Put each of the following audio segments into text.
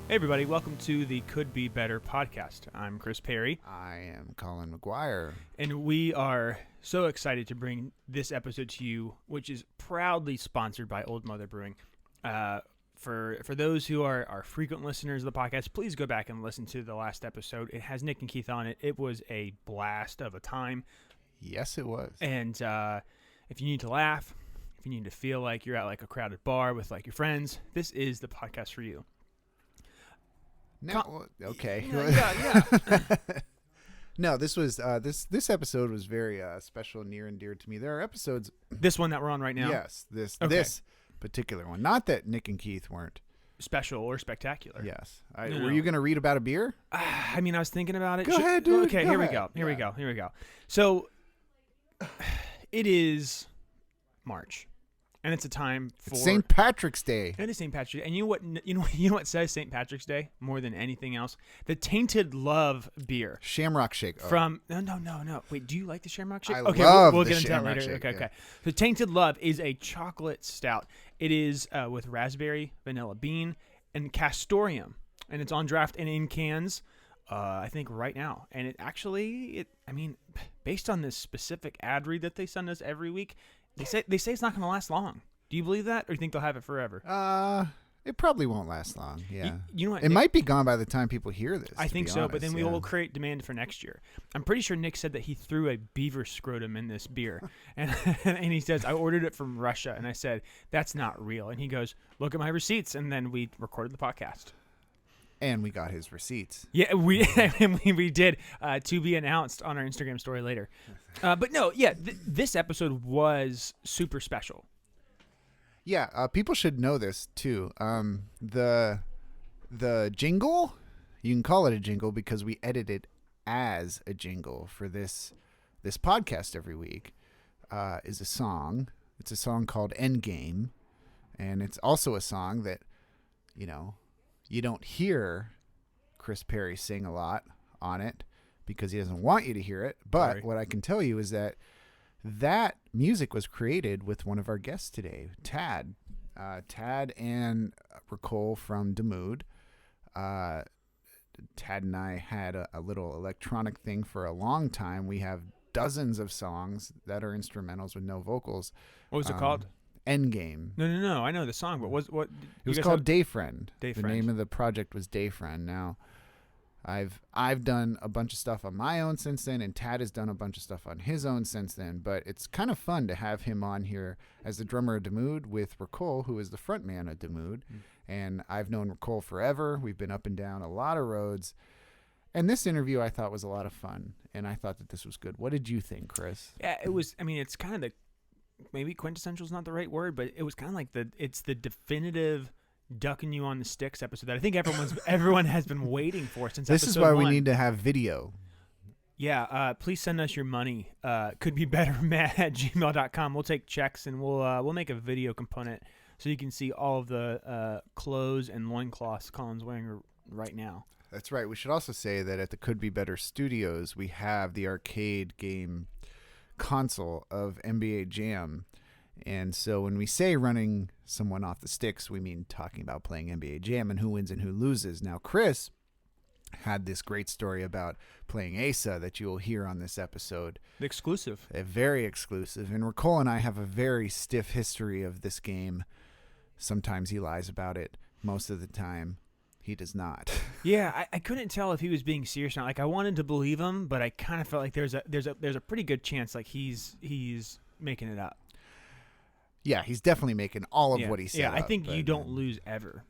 Hey everybody, welcome to the Could Be Better podcast. I'm Chris Perry. I am Colin McGuire. And we are so excited to bring this episode to you, which is proudly sponsored by Old Mother Brewing. For those who are frequent listeners of the podcast, please go back and listen to the last episode. It has Nick and Keith on it. It was a blast of a time. Yes, it was. And if you need to laugh, if you need to feel like you're at like a crowded bar with like your friends, this is the podcast for you. No, okay. Yeah. No, this was this episode was very special, near and dear to me. There are episodes. This one that we're on right now? Yes, this particular one. Not that Nick and Keith weren't special or spectacular. Yes. No. Were you going to read about a beer? I mean, I was thinking about it. Go ahead, dude. Okay, Go here ahead. we go. So it is March, and it's a time for It's St. Patrick's Day. It is St. Patrick's Day. And you know what says St. Patrick's Day more than anything else? The Tainted Love beer. Shamrock Shake. From no. Wait, do you like the Shamrock Shake? I Okay, love we'll the get into that Shamrock later. Shake, Okay. yeah. So Tainted Love is a chocolate stout. It is with raspberry, vanilla bean, and castoreum, and it's on draft and in cans. I think right now, and based on this specific ad read that they send us every week, they say it's not going to last long. Do you believe that, or do you think they'll have it forever? It probably won't last long. Yeah. You know what? It Nick, might be gone by the time people hear this. I think so, honest. but then we will create demand for next year. I'm pretty sure Nick said that he threw a beaver scrotum in this beer, and he says, I ordered it from Russia, and I said, that's not real. And he goes, look at my receipts, and then we recorded the podcast. And we got his receipts. Yeah, we did, to be announced on our Instagram story later. But no, yeah, this episode was super special. Yeah, people should know this too. The jingle, you can call it a jingle because we edit it as a jingle for this podcast every week. Is a song. It's a song called Endgame, and it's also a song that you don't hear Chris Perry sing a lot on it because he doesn't want you to hear it. But Sorry. what I can tell you is that music was created with one of our guests today, Tad. Tad and Ricole from daMOOD. Tad and I had a little electronic thing for a long time. We have dozens of songs that are instrumentals with no vocals. What was it called? Endgame. No. I know the song, but what? It was called Dayfriend. Dayfriend. The name of the project was Dayfriend. Now, I've done a bunch of stuff on my own since then, and Tad has done a bunch of stuff on his own since then. But it's kind of fun to have him on here as the drummer of daMOOD with Ricole, who is the front man of daMOOD. And I've known Ricole forever. We've been up and down a lot of roads. And this interview I thought was a lot of fun, and I thought that this was good. What did you think, Chris? Yeah, it was. I mean, it's kind of maybe quintessential is not the right word, but it was kind of like it's the definitive ducking you on the sticks episode that I think everyone has been waiting for since This episode is why 1. we need to have video. Yeah, please send us your money. Could be bettermat@gmail.com. We'll take checks, and we'll make a video component so you can see all of the clothes and loincloths Colin's wearing right now. That's right. We should also say that at the Could Be Better Studios, we have the arcade game console of NBA Jam. And so when we say running someone off the sticks, we mean talking about playing NBA Jam and who wins and who loses. Now, Chris had this great story about playing Asa that you will hear on this episode. Exclusive. A very exclusive. And Ricole and I have a very stiff history of this game. Sometimes he lies about it. Most of the time, he does not. Yeah, I couldn't tell if he was being serious or not. Like, I wanted to believe him, but I kind of felt like there's a pretty good chance like he's making it up. Yeah, he's definitely making all of what he said. Yeah, I up, think but, you don't lose ever.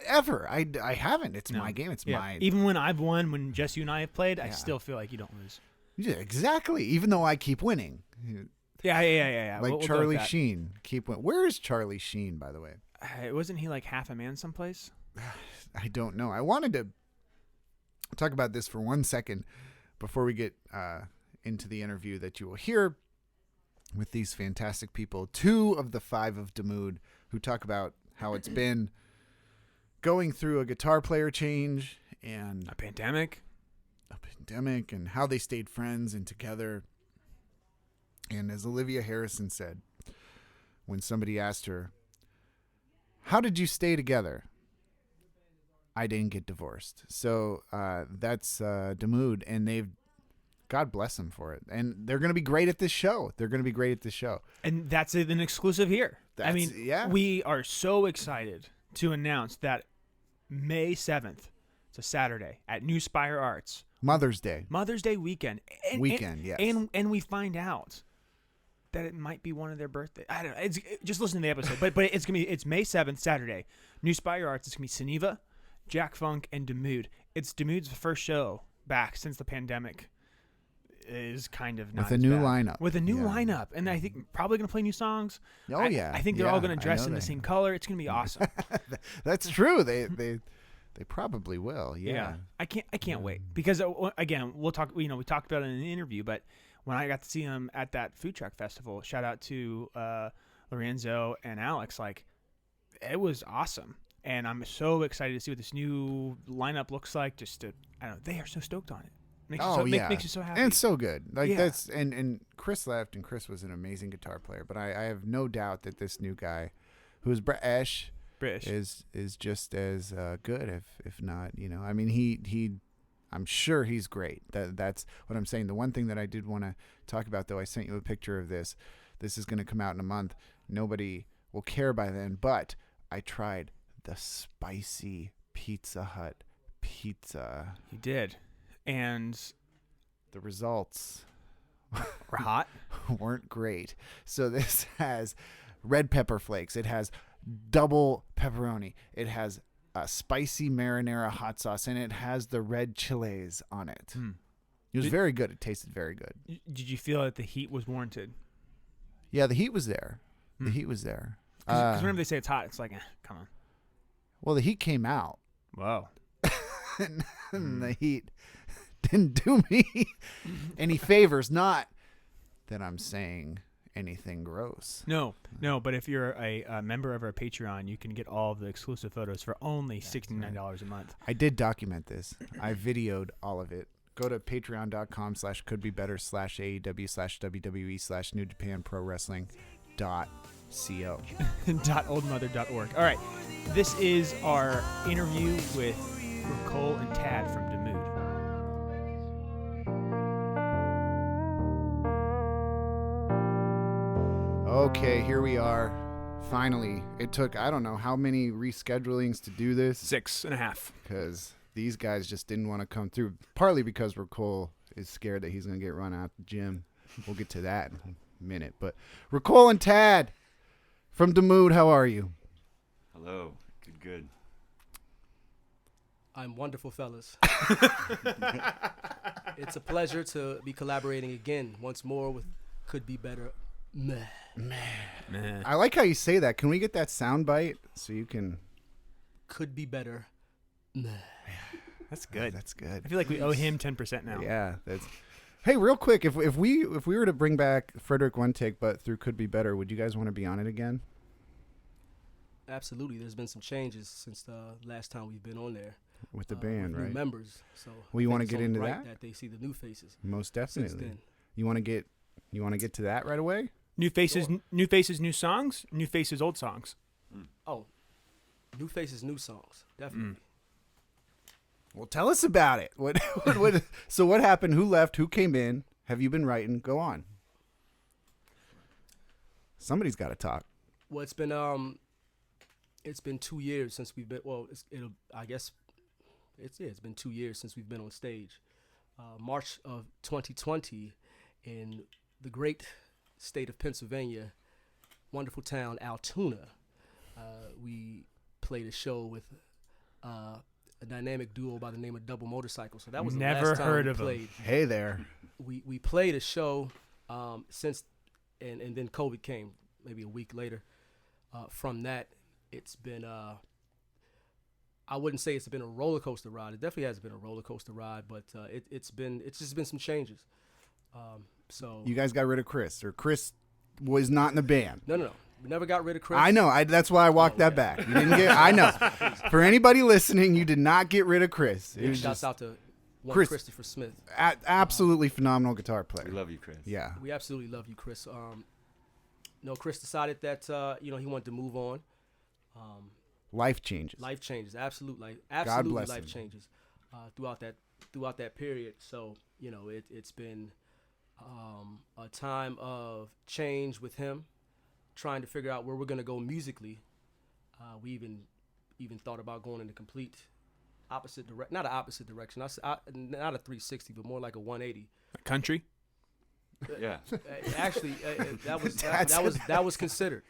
Ever. I haven't. It's No. my game. It's Yeah. mine. Even when I've won, when just you and I have played, I Yeah. still feel like you don't lose. Yeah, exactly. Even though I keep winning. Yeah. Like We'll go Charlie with that. Sheen. Where is Charlie Sheen, by the way? Wasn't he like half a man someplace? I don't know. I wanted to talk about this for 1 second before we get into the interview that you will hear with these fantastic people. 2 of the 5 of daMOOD who talk about how it's been going through a guitar player change and A pandemic. and how they stayed friends and together. And as Olivia Harrison said, when somebody asked her, how did you stay together? I didn't get divorced. So that's daMOOD, and God bless them for it. And they're going to be great at this show. And that's an exclusive here. Yeah. We are so excited to announce that May 7th, it's a Saturday, at New Spire Arts. Mother's Day weekend. yes. And we find out that it might be one of their birthdays. I don't know. Just listen to the episode. but it's May 7th, Saturday. New Spire Arts. It's going to be Suniva, Jack Funk, and daMOOD. It's daMOOD's first show back since the pandemic is kind of not with a new bad. lineup. With a new lineup. And I think probably going to play new songs. I think they're all going to dress in the same color. It's going to be awesome. That's true. They probably will. Yeah. I can't wait because again, we'll talk. We talked about it in an interview, but when I got to see them at that food truck festival, shout out to Lorenzo and Alex. Like, it was awesome, and I'm so excited to see what this new lineup looks like. They are so stoked on it. Makes you so happy. And it's so good. That's and Chris left, and Chris was an amazing guitar player. But I have no doubt that this new guy, who is British, is just as good, if not. I mean, he I'm sure he's great. That's what I'm saying. The one thing that I did want to talk about, though, I sent you a picture of this. This is going to come out in a month. Nobody will care by then. But I tried the spicy Pizza Hut pizza. You did. And the results were hot. Weren't great. So this has red pepper flakes. It has double pepperoni. It has a spicy marinara hot sauce, and it has the red chiles on it. It was very good. It tasted very good. Did you feel that the heat was warranted? Yeah, the heat was there. The heat was there. Because whenever they say it's hot, it's like, come on. Well, the heat came out. Wow. And the heat didn't do me any favors. Not that I'm saying anything gross. No. But if you're a member of our Patreon, you can get all of the exclusive photos for only $69 a month. I did document this. I videoed all of it. Go to patreon.com/couldbebetter/AEW/WWE/New Japan Pro Wrestling .co. .oldmother.org. All right. This is our interview with Ricole and Tad from daMOOD. Okay, here we are. Finally. It took, I don't know how many reschedulings to do this. 6.5. Because these guys just didn't want to come through. Partly because Ricole is scared that he's going to get run out the gym. We'll get to that in a minute. But Ricole and Tad from daMOOD, how are you? Hello. Good. I'm wonderful, fellas. It's a pleasure to be collaborating again once more with Could Be Better. Meh. I like how you say that. Can we get that sound bite so you can... Could be better. Meh. That's good. That's good. I feel like we owe him 10% now. Yeah. Hey, real quick, if we were to bring back Frederick One Take, but through Could Be Better, would you guys want to be on it again? Absolutely. There's been some changes since the last time we've been on there. With the band, with right? New members. So well, you want to it's get only into right that? They see the new faces. Most definitely. Since then. You want to get to that right away? New faces, Sure. New faces, new songs. New faces, old songs. Oh, new faces, new songs. Definitely. Well, tell us about it. So what happened? Who left? Who came in? Have you been writing? Go on. Somebody's got to talk. Well, it's been 2 years since we've been. Well, it's been 2 years since we've been on stage. March of 2020, in the great state of Pennsylvania, wonderful town Altoona. We played a show with a dynamic duo by the name of Double Motorcycle. So that was the last time we played. Hey there. We played a show since, and then COVID came maybe a week later. From that, it's been I wouldn't say it's been a roller coaster ride. It definitely has been a roller coaster ride, but it's just been some changes. So you guys got rid of Chris, or Chris was not in the band. No. We never got rid of Chris. I know. That's why I walked that back. You didn't get. I know. For anybody listening, you did not get rid of Chris. It was Shouts out to Chris, Christopher Smith. Absolutely phenomenal guitar player. We love you, Chris. Yeah. We absolutely love you, Chris. Chris decided that he wanted to move on. life changes. Life changes, absolutely bless life him. changes throughout that period. So it's been a time of change with him, trying to figure out where we're gonna go musically. We even thought about going in the complete opposite direction, not an opposite direction, not a 360, but more like a 180. Country. Yeah. Actually, that was considered.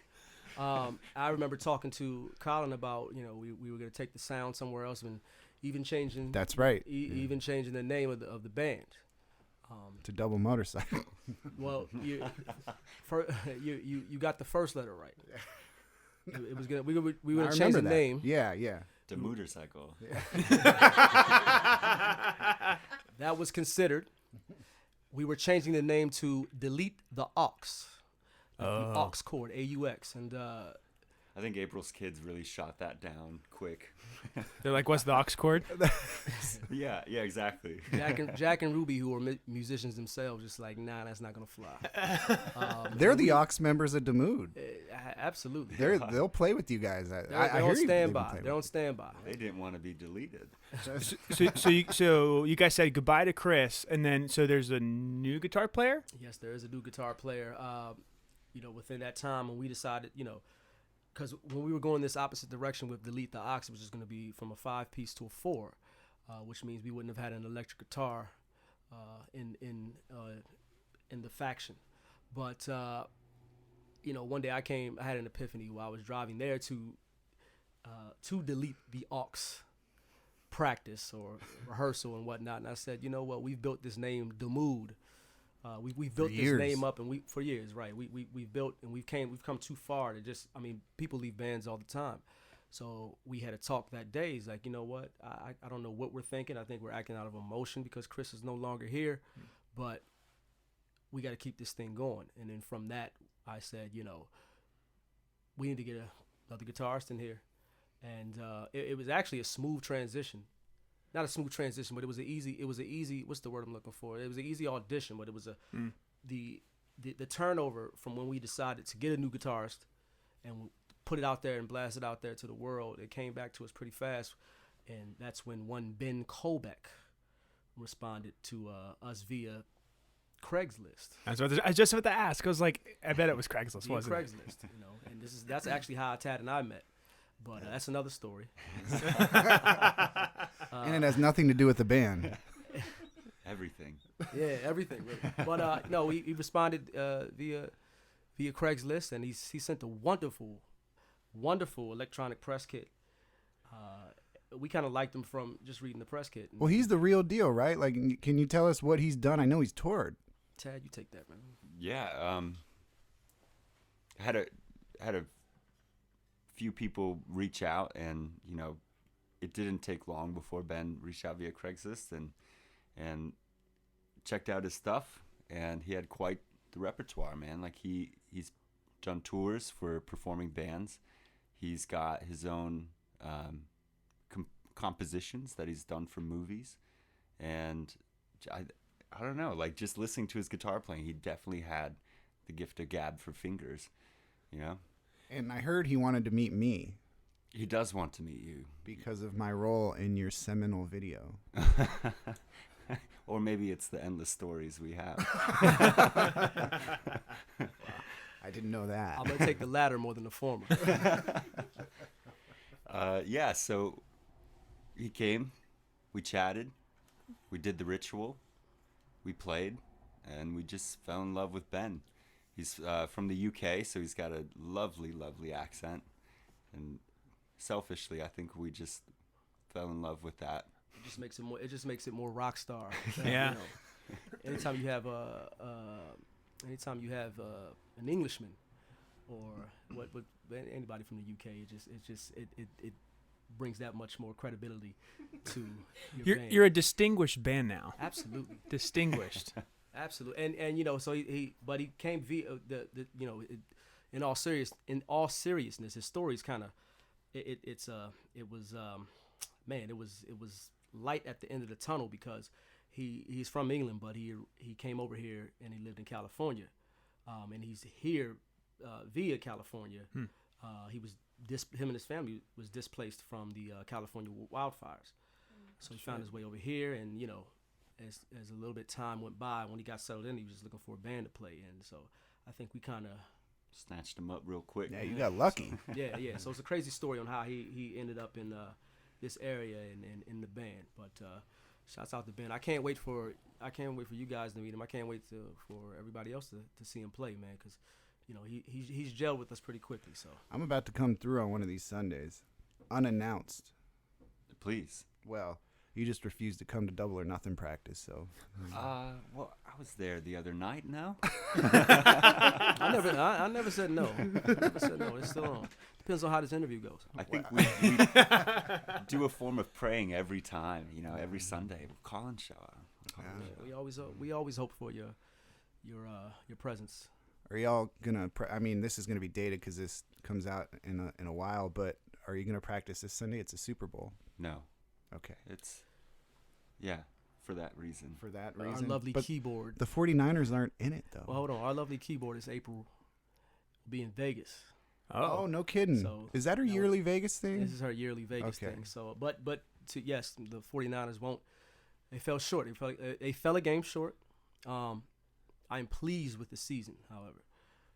I remember talking to Colin about we were going to take the sound somewhere else, and even changing. That's right. Even changing the name of the band. To double motorcycle. Well, you got the first letter right. It was gonna we were gonna change the name. Yeah. daMOOD cycle. That was considered. We were changing the name to Delete the Aux. The aux chord, AUX, and I think April's kids really shot that down quick. They're like, what's the aux chord? Yeah, exactly. Jack and Ruby, who are musicians themselves, just like, nah, that's not gonna fly. They're the aux members of daMOOD. Absolutely. They'll play with you guys. They're on standby. They're on standby. They didn't want to be deleted. So you guys said goodbye to Chris, and then so there's a new guitar player. Yes, there is a new guitar player. Within that time, when we decided, because when we were going this opposite direction with Delete the Aux, which is going to be from a 5-piece to a 4, which means we wouldn't have had an electric guitar in the faction. But one day I had an epiphany while I was driving there to delete the aux practice or rehearsal and whatnot, and I said, you know what, we've built this name daMOOD. We've built this name up, and for years, right? We've built, and we've come too far to just. I mean, people leave bands all the time, so we had a talk that day. He's like, you know what? I don't know what we're thinking. I think we're acting out of emotion because Chris is no longer here, but we got to keep this thing going. And then from that, I said, we need to get another guitarist in here, and it was actually a smooth transition. Not a smooth transition, but it was an easy. What's the word I'm looking for? It was an easy audition, but it was the turnover from when we decided to get a new guitarist and put it out there and blast it out there to the world. It came back to us pretty fast, and that's when one Ben Colbeck responded to us via Craigslist. I was just about to ask. I was like, I bet it was Craigslist, Via wasn't it? Craigslist, and that's actually how Tad and I met. But that's another story. And it has nothing to do with the band. Everything. Yeah, everything. Really. But no, he responded via Craigslist, and he sent a wonderful electronic press kit. We kind of liked him from just reading the press kit. Well, he's the real deal, right? Like, can you tell us what he's done? I know he's toured. Tad, you take that, man. Yeah. Had a few people reach out, and it didn't take long before Ben reached out via Craigslist and checked out his stuff, and he had quite the repertoire, man. Like he's done tours for performing bands. He's got his own compositions that he's done for movies, and I don't know, like just listening to his guitar playing, he definitely had the gift of gab for fingers, And I heard he wanted to meet me He does want to meet you. because of my role in your seminal video. Or maybe it's the endless stories we have. I didn't know that. I'm going to take the latter more than the former. Yeah, so he came, we chatted, we did the ritual, we played, and we just fell in love with Ben. He's from the UK, so he's got a lovely, lovely accent. And selfishly, I think we just fell in love with that. It just makes it more rock star. Yeah. Anytime you have an Englishman or what anybody from the UK, it brings that much more credibility to your band. You're a distinguished band now. Absolutely. Distinguished. Absolutely, and so he came via in all seriousness, his story's kind of it was light at the end of the tunnel because he's from England, but he came over here and he lived in California, and he's here via California him and his family was displaced from the California wildfires. So he found his way over here, and as a little bit time went by, when he got settled in, he was just looking for a band to play in. So I think we kind of snatched him up real quick. Yeah, you got lucky. So, yeah. So it's a crazy story on how he ended up in this area and in the band. But shouts out to Ben. I can't wait for you guys to meet him. I can't wait for everybody else to see him play, man, because he's gelled with us pretty quickly. So I'm about to come through on one of these Sundays, unannounced. Please. Well, you just refused to come to Double or Nothing practice, so. Well, I was there the other night. No. I never said no. It's still on. Depends on how this interview goes. I think we do a form of praying every time. Every Sunday. Call and show up. We always hope for your presence. Are y'all gonna? This is gonna be dated because this comes out in a while. But are you gonna practice this Sunday? It's a Super Bowl. No. Okay. For that reason. For that Our reason. lovely but keyboard. The 49ers aren't in it though. Well, hold on. Our lovely keyboard this April will be in Vegas. Oh, no kidding. So, is that her yearly Vegas thing? This is her yearly Vegas thing. So, but the 49ers won't. They fell short. They fell a game short. I'm pleased with the season, however.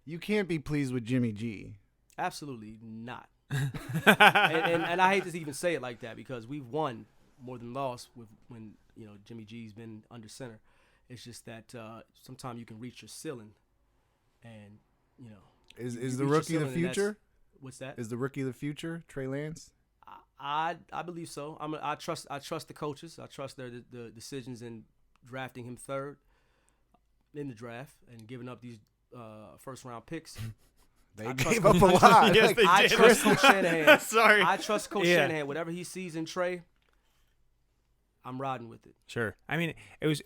You can't be pleased with Jimmy G. Absolutely not. and I hate to even say it like that because we've won more than lost when Jimmy G's been under center. It's just that sometimes you can reach your ceiling, and is the rookie the future? What's that? Is the rookie the future? Trey Lance? I believe so. I trust the coaches. I trust the decisions in drafting him third in the draft and giving up these first round picks. They gave up a lot. Yes, they I did. trust Coach Shanahan. Sorry. I trust Coach Shanahan. Whatever he sees in Trey, I'm riding with it. Sure. It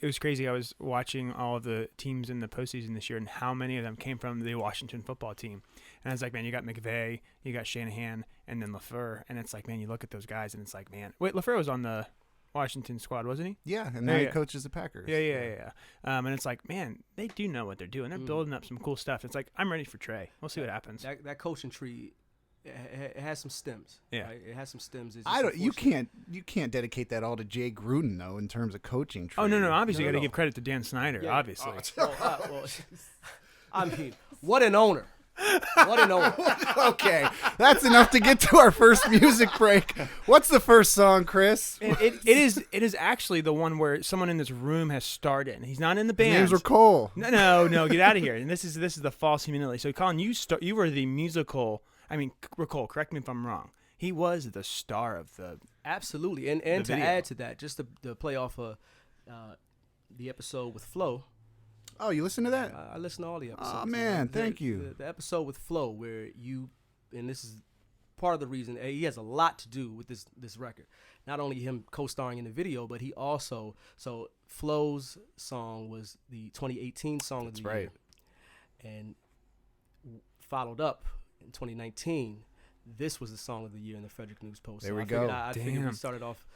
was crazy. I was watching all of the teams in the postseason this year and how many of them came from the Washington football team. And I was like, man, you got McVay, you got Shanahan, and then LaFleur. And it's like, man, you look at those guys and it's like, man. Wait, LaFleur was on the Washington squad, wasn't he? Yeah, and now he coaches the Packers. Yeah. And it's like, man, they do know what they're doing. They're building up some cool stuff. It's like, I'm ready for Trey. We'll see what happens. That coaching tree, it has some stems. Yeah, right? It has some stems. It's You can't dedicate that all to Jay Gruden though in terms of coaching tree. Oh no, obviously you got to give credit to Dan Snyder. Yeah. Obviously. What an owner. What an owner. Okay, that's enough to get to our first music break. What's the first song, Chris? It is actually the one where someone in this room has starred in. He's not in the band. His name's Ricole. No, get out of here. And this is the false humility. So Colin, you were the musical. Ricole, correct me if I'm wrong. He was the star of the. Absolutely, and to video. add to that, just to play off the episode with Flo. Oh, you listen to that? I listen to all the episodes. Oh man, thank you. The episode with Flo, where and this is part of the reason he has a lot to do with this record. Not only him co-starring in the video, but he also Flo's song was the 2018 song of the year, and followed up in 2019. This was the song of the year in the Frederick News Post. There we go. I figured we started off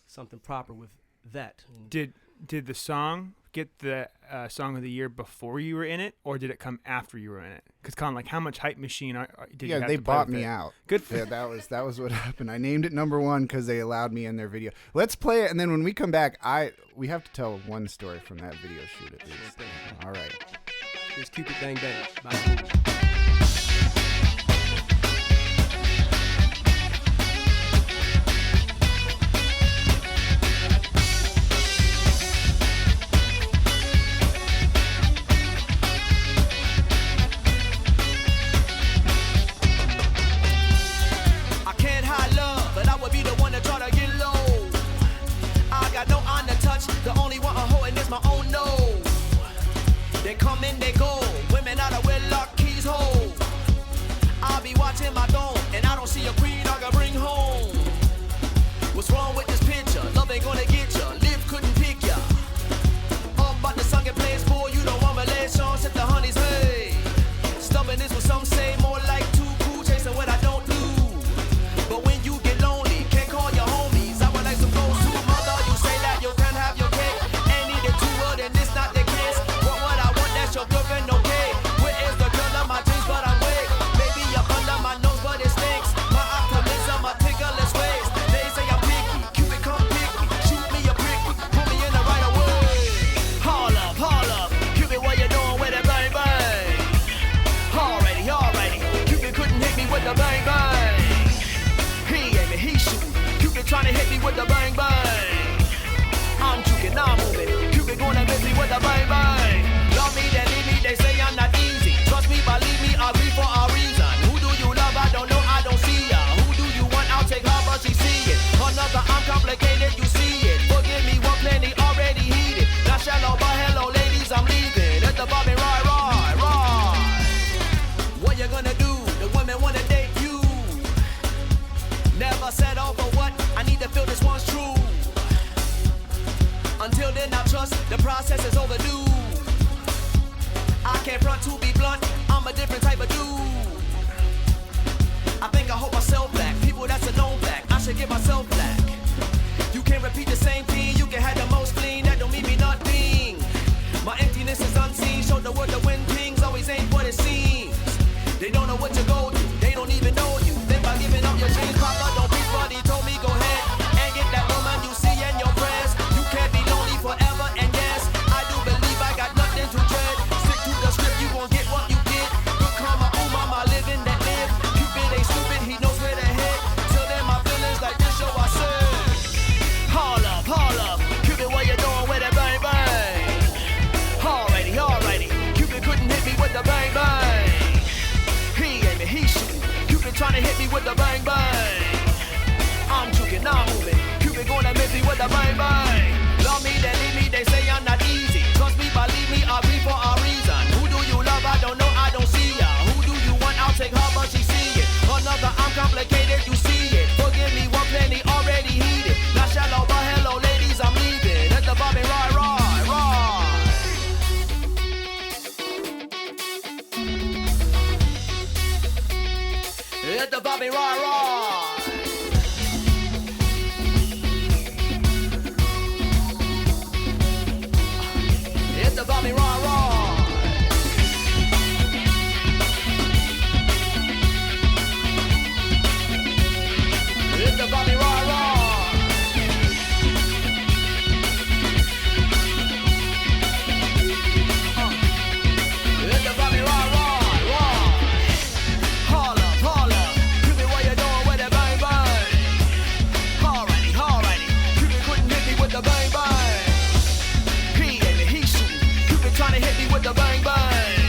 something proper with that. And Did the song get the song of the year before you were in it, or did it come after you were in it? Because Colin, how much hype machine did you have they to play bought with me it? out. Good. Yeah, that was what happened. I named it number 1 because they allowed me in their video. Let's play it, and then when we come back, we have to tell one story from that video shoot at least. All right. Here's Cupid Bang Bang by daMOOD. The only one I'm holding is my own nose. They come in, they go. Women out of wedlock, keys hold. I'll be watching my dome, and I don't see a queen I can bring home. What's wrong with this picture? Love ain't gonna get ya. Live couldn't pick ya. All about the song it plays for you. Don't want relations if the honey's hey. Stubborn is what some say. More like too cool, chasing what I don't do. But when you get lonely, can't call your homies. I would like some goals to mother. You say that you can have your cake. Ain't needed to, then this not the case. What I want, that's your girlfriend, okay? Where is the girl? the bang bang. He aiming, he shooting. Cupid trying to hit me with the bang bang. I'm juking, I'm moving. Cupid gonna miss me with the bang bang. Love me, then leave me, they say I'm not easy. Trust me, believe me, I'll be for a reason. Who do you love? I don't know, I don't see ya. Who do you want? I'll take her, but she see it. Another, I'm complicated, you see it. Forgive me, one plenty already heated. Not shallow, but hello, ladies, I'm leaving. At the Bobby, right. What you gonna do? The women wanna date you. Never settle for what? I need to feel this one's true. Until then, I trust the process is overdue. I can't front to be blunt. I'm a different type of dude. I think I hold myself back. People, that's a known fact. I should give myself back. You can't repeat the same thing. You can have the most clean. That don't mean me nothing. My emptiness is unseen. Show the world the wind pings. Always ain't what it seems. They don't know what to go through. They don't even know you. Think by giving up your dreams. Papa, don't be funny. Told me go ahead and get that woman you see in your prayers. You can't be lonely forever. And yes, I do believe I got nothing to dread. Stick to the script. You gon' get what you get. Good karma, ooh mama, living that live. Cupid ain't stupid. He knows where to head. Till then my feelings like this show I said. Haul up. Cupid, what you doing with that bang bang? Alrighty. Cupid couldn't hit me with the bang bang. He aiming, he shooting. Cupid trying to hit me with the bang bang. I'm juking, I'm moving. Cupid gonna miss me with the bang bang. Love me, then leave me, they say I'm not easy. Trust me, believe me, I'll be for a reason. Who do you love? I don't know, I don't see ya. Who do you want? I'll take her, but she see it. Another, I'm complicated, you see it. Forgive me, one plenty already heated. Not shallow, but hello, ladies, I'm leaving. Let the Bobby ride. Let the Bobby ride. Let the Bobby ride. Let the Bobby ride. Let the Bobby ride. Haul up. Cupid, what you doing with that bang bang? Alrighty. Cupid couldn't hit me with the bang bang. He aiming, he shooting. Cupid trying to hit me with the bang bang.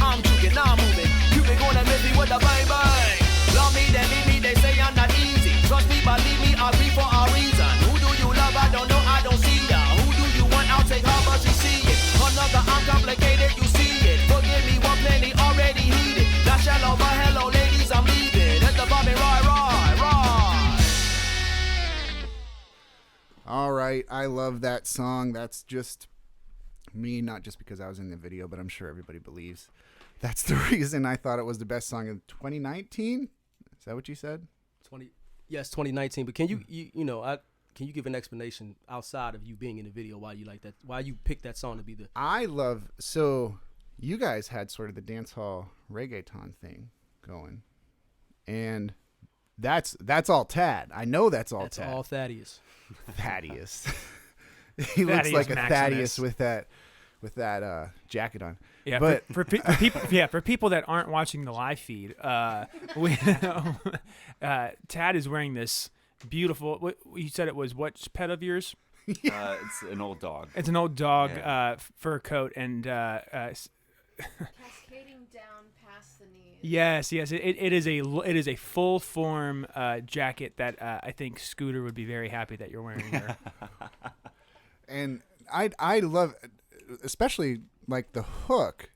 I'm juking, I'm moving. Cupid gonna miss me with the bang bang. Love me, then leave me, they say I'm not easy. Trust me, believe me, I'll be for a reason. Who do you love? I don't know, I don't see ya. Who do you want? I'll take her, but she see it. Another, I'm complicated, you see it. Forgive me, one plenty already heated. Not shallow, but hello, ladies, I'm leaving. Let the Bobby ride. All right, I love that song. That's just me, not just because I was in the video, but I'm sure everybody believes that's the reason I thought it was the best song of 2019. Is that what you said? 2019. But can you can you give an explanation outside of you being in the video why you like that? Why you picked that song to be the? So you guys had sort of the dance hall reggaeton thing going, and that's all Tad. I know that's all Tad. That's all Thaddeus. Thaddeus. He looks like a Thaddeus with that jacket on. Yeah, but for people that aren't watching the live feed, Tad is wearing this beautiful. You said it was what pet of yours? It's an old dog. It's an old dog Yeah. fur coat and Cascading down past the knees. yes. It is a full form jacket that I think Scooter would be very happy that you're wearing here. And I love, especially like the hook.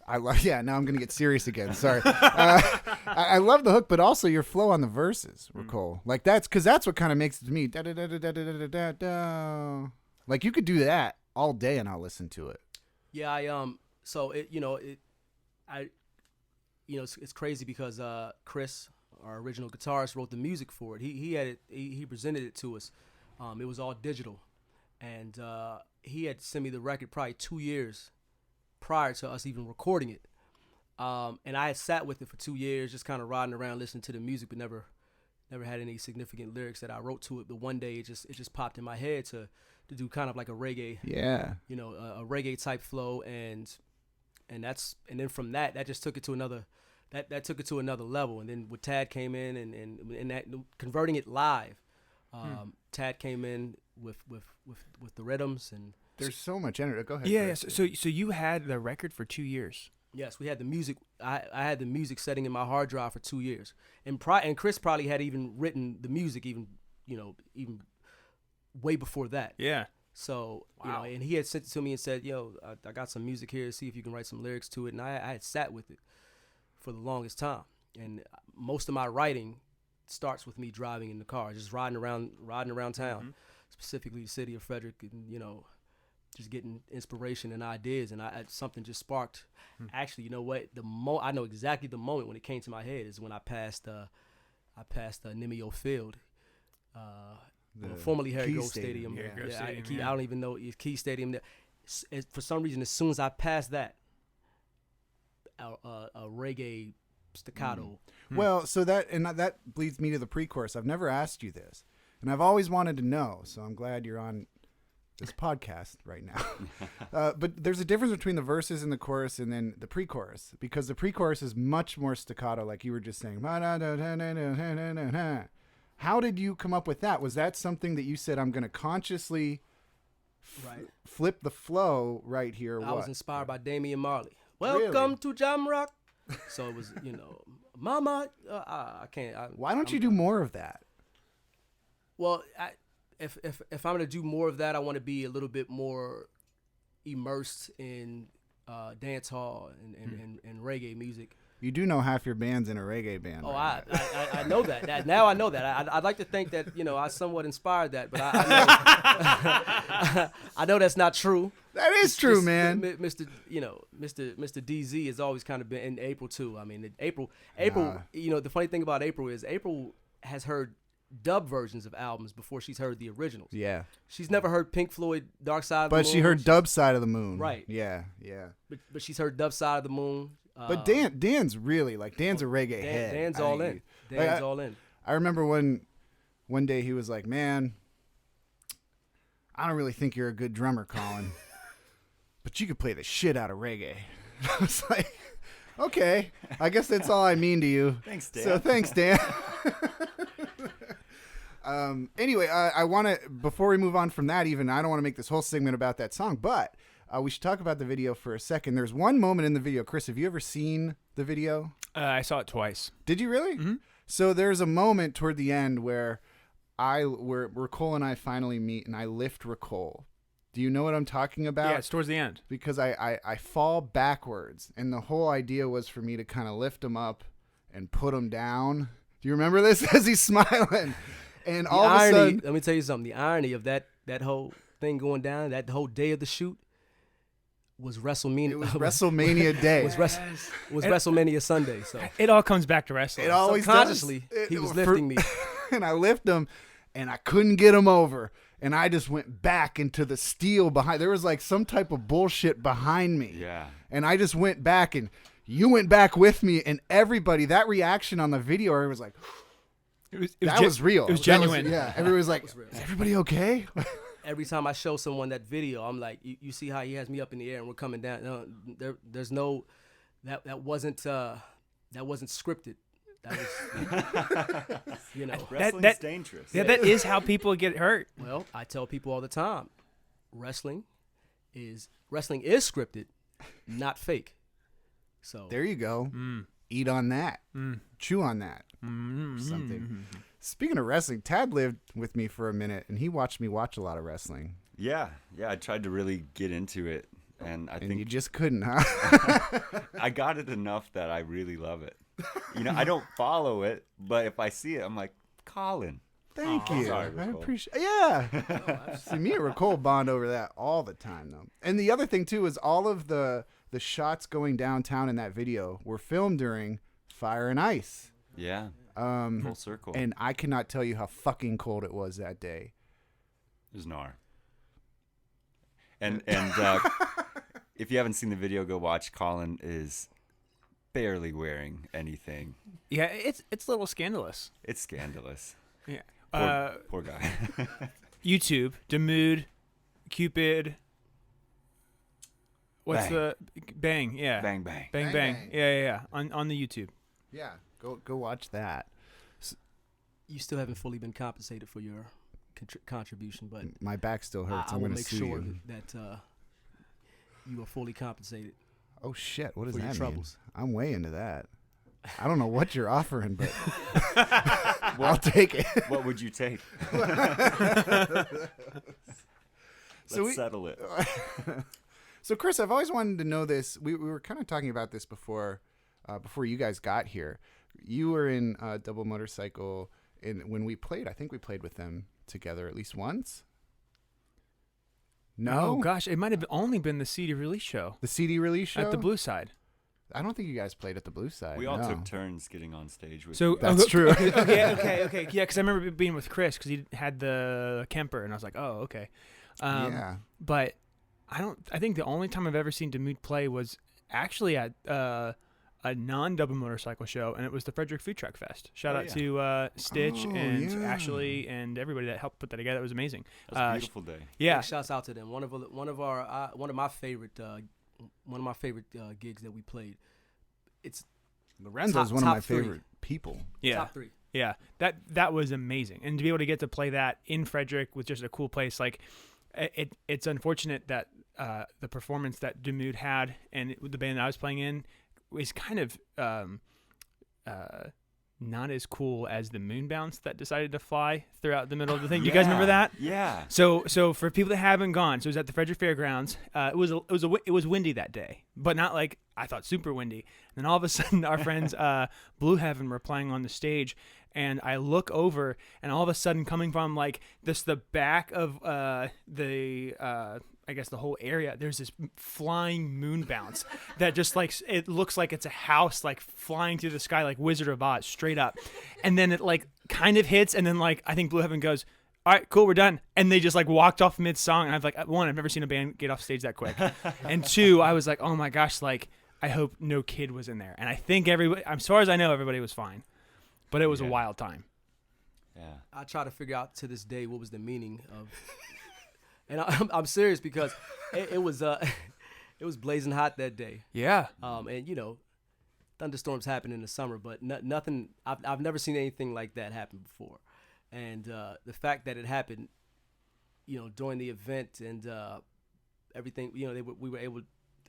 I love. Yeah, now I'm gonna get serious again. Sorry. I love the hook, but also your flow on the verses, Ricole. Like that's what kind of makes it to me. Da, da, da, da, da, da, da, da, da. Like you could do that all day and I'll listen to it. Yeah, so it's crazy because Chris, our original guitarist, wrote the music for it. He had it. He presented it to us. It was all digital, and he had sent me the record probably 2 years prior to us even recording it. And I had sat with it for 2 years, just kind of riding around listening to the music, but never had any significant lyrics that I wrote to it. But one day it just popped in my head to do kind of like a reggae, a reggae type flow, and then from that just took it to another that took it to another level. And then when Tad came in and that converting it live, Tad came in with the rhythms and There's so much energy. Go ahead. Yeah. Chris. So you had the record for 2 years. yes, we had the music. I had the music setting in my hard drive for 2 years, and Chris probably had even written the music even way before that. Yeah. So Wow. and he had sent it to me and said, "Yo, I got some music here. See if you can write some lyrics to it." And I had sat with it for the longest time, and most of my writing starts with me driving in the car, just riding around town, specifically the city of Frederick, and just getting inspiration and ideas. And something just sparked. Actually, you know what? I know exactly the moment when it came to my head is when I passed Nimio Field. Formerly Harry Key Gold Stadium. Stadium. Yeah, Grove Stadium, I yeah. don't even know it's Key Stadium. For some reason, as soon as I passed that, a reggae staccato. Well, so that leads me to the pre-chorus. I've never asked you this, and I've always wanted to know. So I'm glad you're on this podcast right now. But there's a difference between the verses and the chorus, and then the pre-chorus, because the pre-chorus is much more staccato, like you were just saying. How did you come up with that? Was that something that you said, I'm going to consciously Right. flip the flow right here? Or I what? was inspired by Damian Marley. Really? Welcome to Jam Rock. So it was, Mama. I can't. Why don't you do more of that? Well, if I'm gonna do more of that, I want to be a little bit more immersed in dance hall and reggae music. You do know half your band's in a reggae band. Oh, right now. I know that. Now I know that. I'd like to think that I somewhat inspired that, but I know that's not true. That is true, Just, man. Mr. DZ has always kind of been in April too. I mean, April. The funny thing about April is April has heard dub versions of albums before she's heard the originals. Yeah. She's never heard Pink Floyd Dark Side of the Moon. But she heard Dub Side of the Moon. Right. Yeah. But she's heard Dub Side of the Moon. But Dan's really Dan's a reggae head. Dan's I all mean, in. Dan's all in. I remember one day he was like, "Man, I don't really think you're a good drummer, Colin, but you could play the shit out of reggae." I was like, "Okay, I guess that's all I mean to you." Thanks, Dan. So thanks, Dan. Anyway, I want to, before we move on from that, I don't want to make this whole segment about that song, but we should talk about the video for a second. There's one moment in the video. Chris, have you ever seen the video? I saw it twice. Did you really? Mm-hmm. So there's a moment toward the end where Ricole and I finally meet, and I lift Ricole. Do you know what I'm talking about? Yeah, it's towards the end. Because I fall backwards, and the whole idea was for me to kind of lift him up and put him down. Do you remember this? As he's smiling, and all of a sudden, let me tell you something. The irony of that whole thing going down, that whole day of the shoot, was WrestleMania. it was WrestleMania Day. was WrestleMania Sunday. So It all comes back to wrestling. It always subconsciously, does. he was lifting me. And I lift him, and I couldn't get him over. And I just went back into the steel behind. There was some type of bullshit behind me. Yeah. And I just went back, and you went back with me, and everybody, that reaction on the video, everyone was like, that was real. It was That genuine. yeah. Everybody was like, real. is everybody okay? Every time I show someone that video, I'm like, you see how he has me up in the air and we're coming down. No, there's no, that wasn't scripted. That was, Wrestling's dangerous. Yeah, that is how people get hurt. Well, I tell people all the time, wrestling is scripted, not fake. So There you go. Eat on that. Chew on that. Something. Speaking of wrestling, Tad lived with me for a minute, and he watched me watch a lot of wrestling. Yeah. I tried to really get into it, and I And think you just couldn't, huh? I got it enough that I really love it. I don't follow it, but if I see it, I'm like, Colin. Thank you. sorry, I Ricole. appreciate. Yeah. See, me and Ricole bond over that all the time, though. And the other thing too is all of the shots going downtown in that video were filmed during Fire and Ice. Yeah. Full circle. And I cannot tell you how fucking cold it was that day. It was gnar. And if you haven't seen the video, go watch. Colin is barely wearing anything. Yeah, it's a little scandalous. It's scandalous. Yeah. Poor guy. YouTube, daMOOD, Cupid. What's Bang. the Bang? Yeah. Bang, bang. Bang, Bang, bang. bang. Yeah. On the YouTube. Yeah, go watch that. You still haven't fully been compensated for your contribution, but My back still hurts. I I'm will going to make sue sure you. that you are fully compensated Oh shit! What does for that your mean? troubles. I'm way into that. I don't know what you're offering, but I'll take it. What would you take? So Let's settle it. So Chris, I've always wanted to know this. We were kind of talking about this before you guys got here. You were in Double Motorcycle, and when we played, I think we played with them together at least once. No, Oh gosh, it might have only been the CD release show the CD release show at the Blue Side. I don't think you guys played at the Blue Side. We all no. took turns getting on stage with So you. That's true. Okay. Yeah, because I remember being with Chris because he had the Kemper, and I was like, oh, okay. Yeah. But I think the only time I've ever seen daMOOD play was actually at a non-Double Motorcycle show, and it was the Frederick Food Truck Fest. Shout out to Stitch Oh, and yeah. Ashley and everybody that helped put that together. It was amazing. It was a beautiful day. Yeah. Big shouts out to them. One of my favorite gigs that we played. It's Lorenzo's Top- one of my top three. favorite people. Yeah. top 3. Yeah, that was amazing, and to be able to get to play that in Frederick with just a cool place, like it's unfortunate that the performance that daMOOD had and the band that I was playing in was kind of not as cool as the Moon Bounce that decided to fly throughout the middle of the thing. You guys remember that? Yeah. So for people that haven't gone, so it was at the Frederick Fairgrounds. It was windy that day, but not like I thought super windy. And then all of a sudden, our friends Blue Heaven were playing on the stage, and I look over, and all of a sudden, coming from like the back of I guess the whole area, there's this flying moon bounce that just like, it looks like it's a house like flying through the sky like Wizard of Oz straight up. And then it like kind of hits, and then like I think Blue Heaven goes, all right, cool, we're done. And they just like walked off mid-song, and I've like, one, I've never seen a band get off stage that quick. And two, I was like, oh my gosh, like I hope no kid was in there. And I think everybody, as far as I know, everybody was fine. But it was a wild time. Yeah. I try to figure out to this day what was the meaning of, and I'm serious because it was blazing hot that day. Yeah. And you know, thunderstorms happen in the summer, but nothing. I've never seen anything like that happen before, and the fact that it happened, you know, during the event and everything, you know, we were able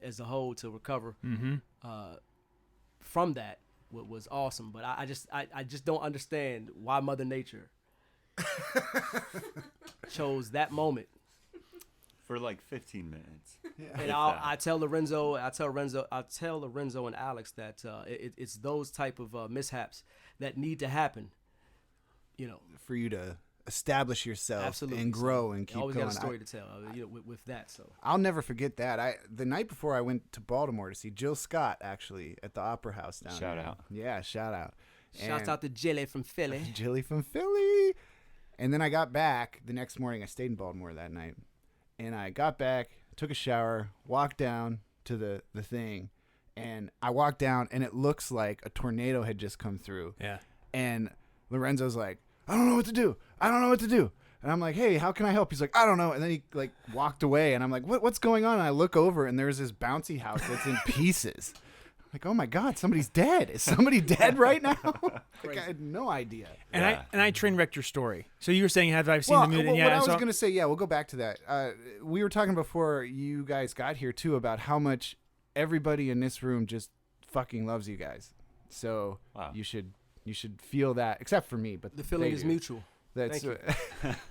as a whole to recover from that was awesome. But I just don't understand why Mother Nature chose that moment. For like 15 minutes. And I tell Lorenzo and Alex that it's those type of mishaps that need to happen, you know. For you to establish yourself Absolutely. and grow and keep always going. got a story to tell, you know, with that. So I'll never forget that. The night before I went to Baltimore to see Jill Scott actually at the Opera House down Shout there. out. Yeah, shout out. shouts out to Jilly from Philly. Jilly from Philly. And then I got back the next morning. I stayed in Baltimore that night. And I got back, took a shower, walked down to the thing, and I walked down, and it looks like a tornado had just come through. Yeah. And Lorenzo's like, I don't know what to do. And I'm like, hey, how can I help? He's like, I don't know. And then he like walked away, and I'm like, what's going on? And I look over, and there's this bouncy house that's in pieces. Like, oh my God, somebody's dead. Is somebody dead right now? Like, I had no idea. And Yeah. I train wrecked your story. So you were saying, have I seen the mood? And what yeah, I was so- going to say, yeah, we'll go back to that. We were talking before you guys got here, too, about how much everybody in this room just fucking loves you guys. So Wow. you should feel that, except for me. But The feeling they is do. mutual. That's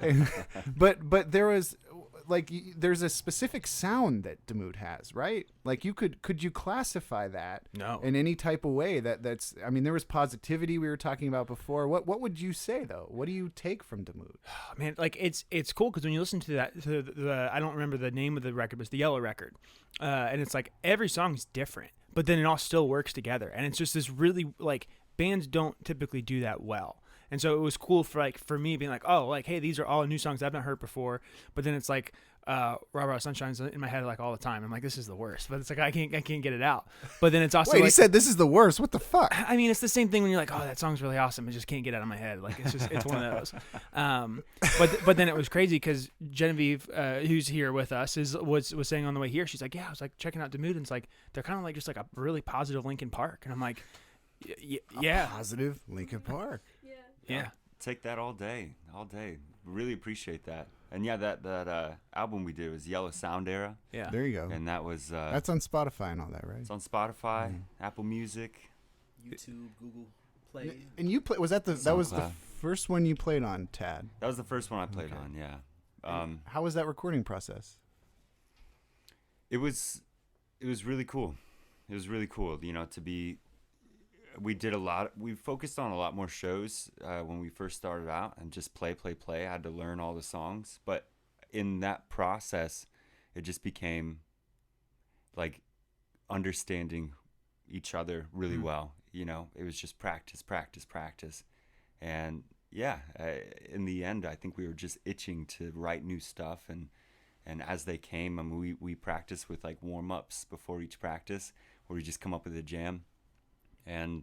Thank but there was there's a specific sound that daMOOD has, right? Like could you classify that No. in any type of way that's I mean, there was positivity we were talking about before. What would you say though? What do you take from daMOOD? Oh, man, like it's cool because when you listen to that, to the I don't remember the name of the record, but it's the Yellow record, and it's like every song's different, but then it all still works together, and it's just this really like bands don't typically do that well. And so it was cool for me being like, oh, like, hey, these are all new songs I've not heard before. But then it's like, Rah Rah Sunshine's in my head like all the time. I'm like, this is the worst. But it's like I can't get it out. But then it's also Wait, like, he said this is the worst. What the fuck? I mean, it's the same thing when you're like, oh, that song's really awesome. I just can't get it out of my head. Like it's one of those. But then it was crazy because Genevieve, who's here with us, was saying on the way here, she's like, yeah, I was like checking out daMOOD, and it's like they're kind of like just like a really positive Linkin Park, and I'm like, Yeah. Positive Linkin Park. Yeah. Take that all day. Really appreciate that. And yeah, that album we did was Yellow Sound Era, Yeah. There you go. and that was That's on Spotify and all that, right? it's on Spotify, Apple Music. YouTube, Google Play. And you play? Was that the SoundCloud. first one you played on, Tad? That was the first one I played on. Yeah. How was that recording process? It was really cool. It was really cool, to be. We focused on a lot more shows when we first started out, and just play. I had to learn all the songs, but in that process, it just became like understanding each other really well. It was just practice, and yeah, in the end, I think we were just itching to write new stuff, and as they came, I mean, we practiced with like warm-ups before each practice, where we just come up with a jam, and